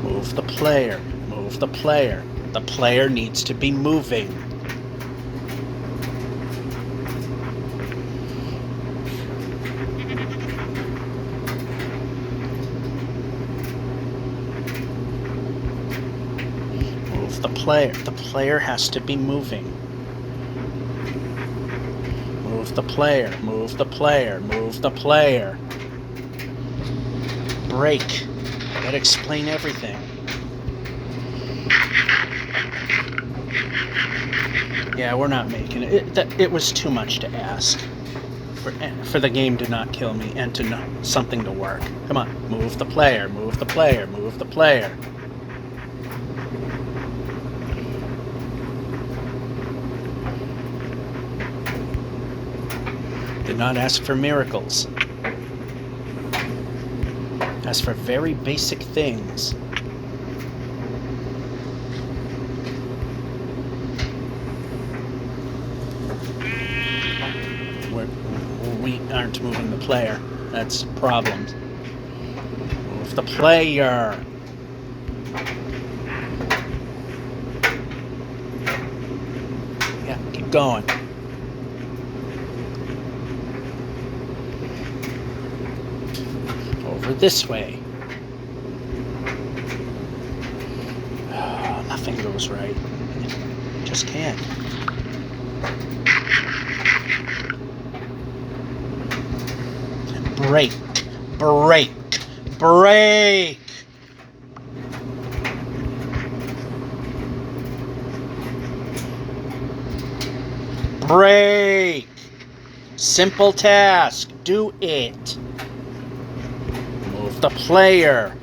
Move the player. Move the player. The player needs to be moving. Move the player. The player has to be moving. Move the player. Move the player. Move the player. Break. Gotta explain everything. Yeah, we're not making it. It was too much to ask. for the game to not kill me and to something to work. Come on, move the player, move the player, move the player. Did not ask for miracles. Ask for very basic things. We aren't moving the player. That's problems. Move the player. Yeah, keep going. Over this way. Oh, nothing goes right. Just can't. Break, break, break. Break. Simple task. Do it. Move the player.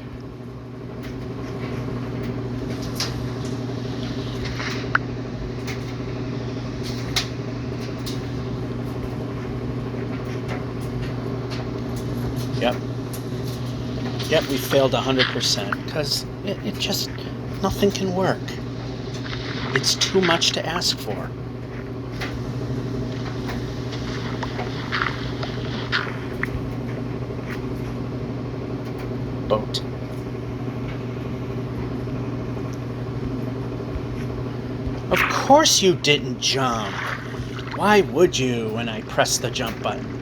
Yep, we failed 100% because it just, nothing can work. It's too much to ask for. Boat. Of course you didn't jump. Why would you when I press the jump button?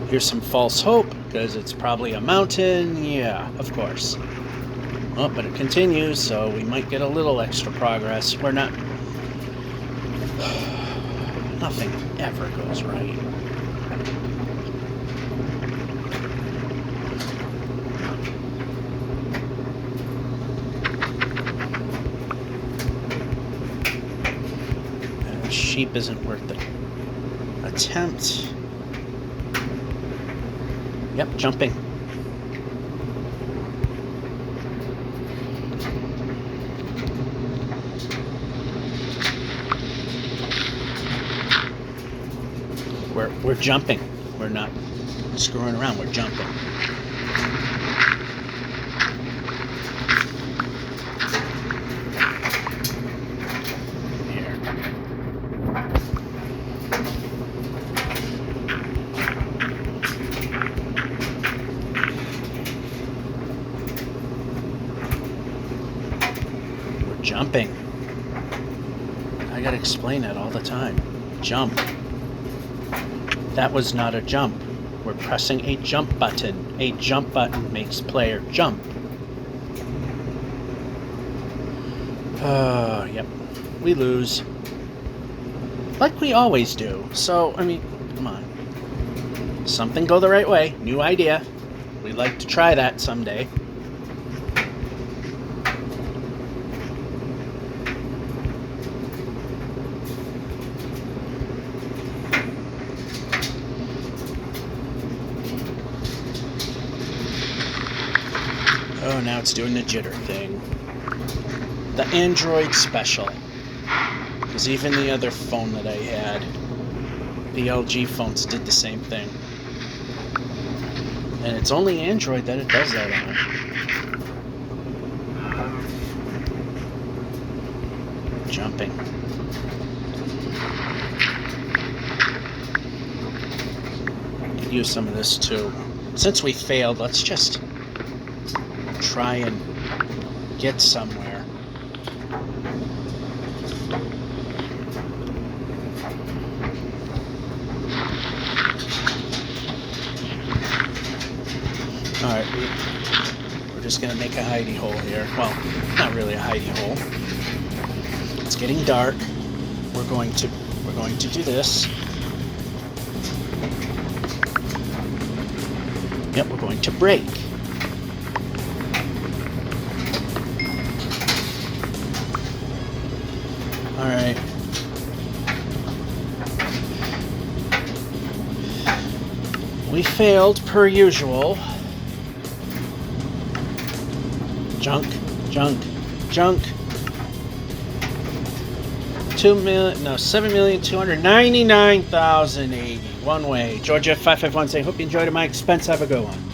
Here's some false hope, because it's probably a mountain. Yeah, of course. Oh, but it continues, so we might get a little extra progress. We're not... Nothing ever goes right. Sheep isn't worth the attempt. Yep, jumping. We're jumping. We're not screwing around. We're jumping. Here. We're jumping. I gotta explain that all the time. Jump. That was not a jump. We're pressing a jump button. A jump button makes player jump. Yep. We lose. Like we always do. So, I mean, come on. Something go the right way. New idea. We'd like to try that someday. Oh, now it's doing the jitter thing. The Android special. Because even the other phone that I had, the LG phones, did the same thing. And it's only Android that it does that on. Jumping. Could use some of this too. Since we failed, let's just try and get somewhere. Alright, we're just gonna make a hidey hole here. Well, not really a hidey hole. It's getting dark. We're going to do this. Yep, we're going to break. Alright. We failed per usual. Junk, junk, junk. 7,299,080. One way. Georgia 551 saying, hope you enjoyed at my expense. Have a good one.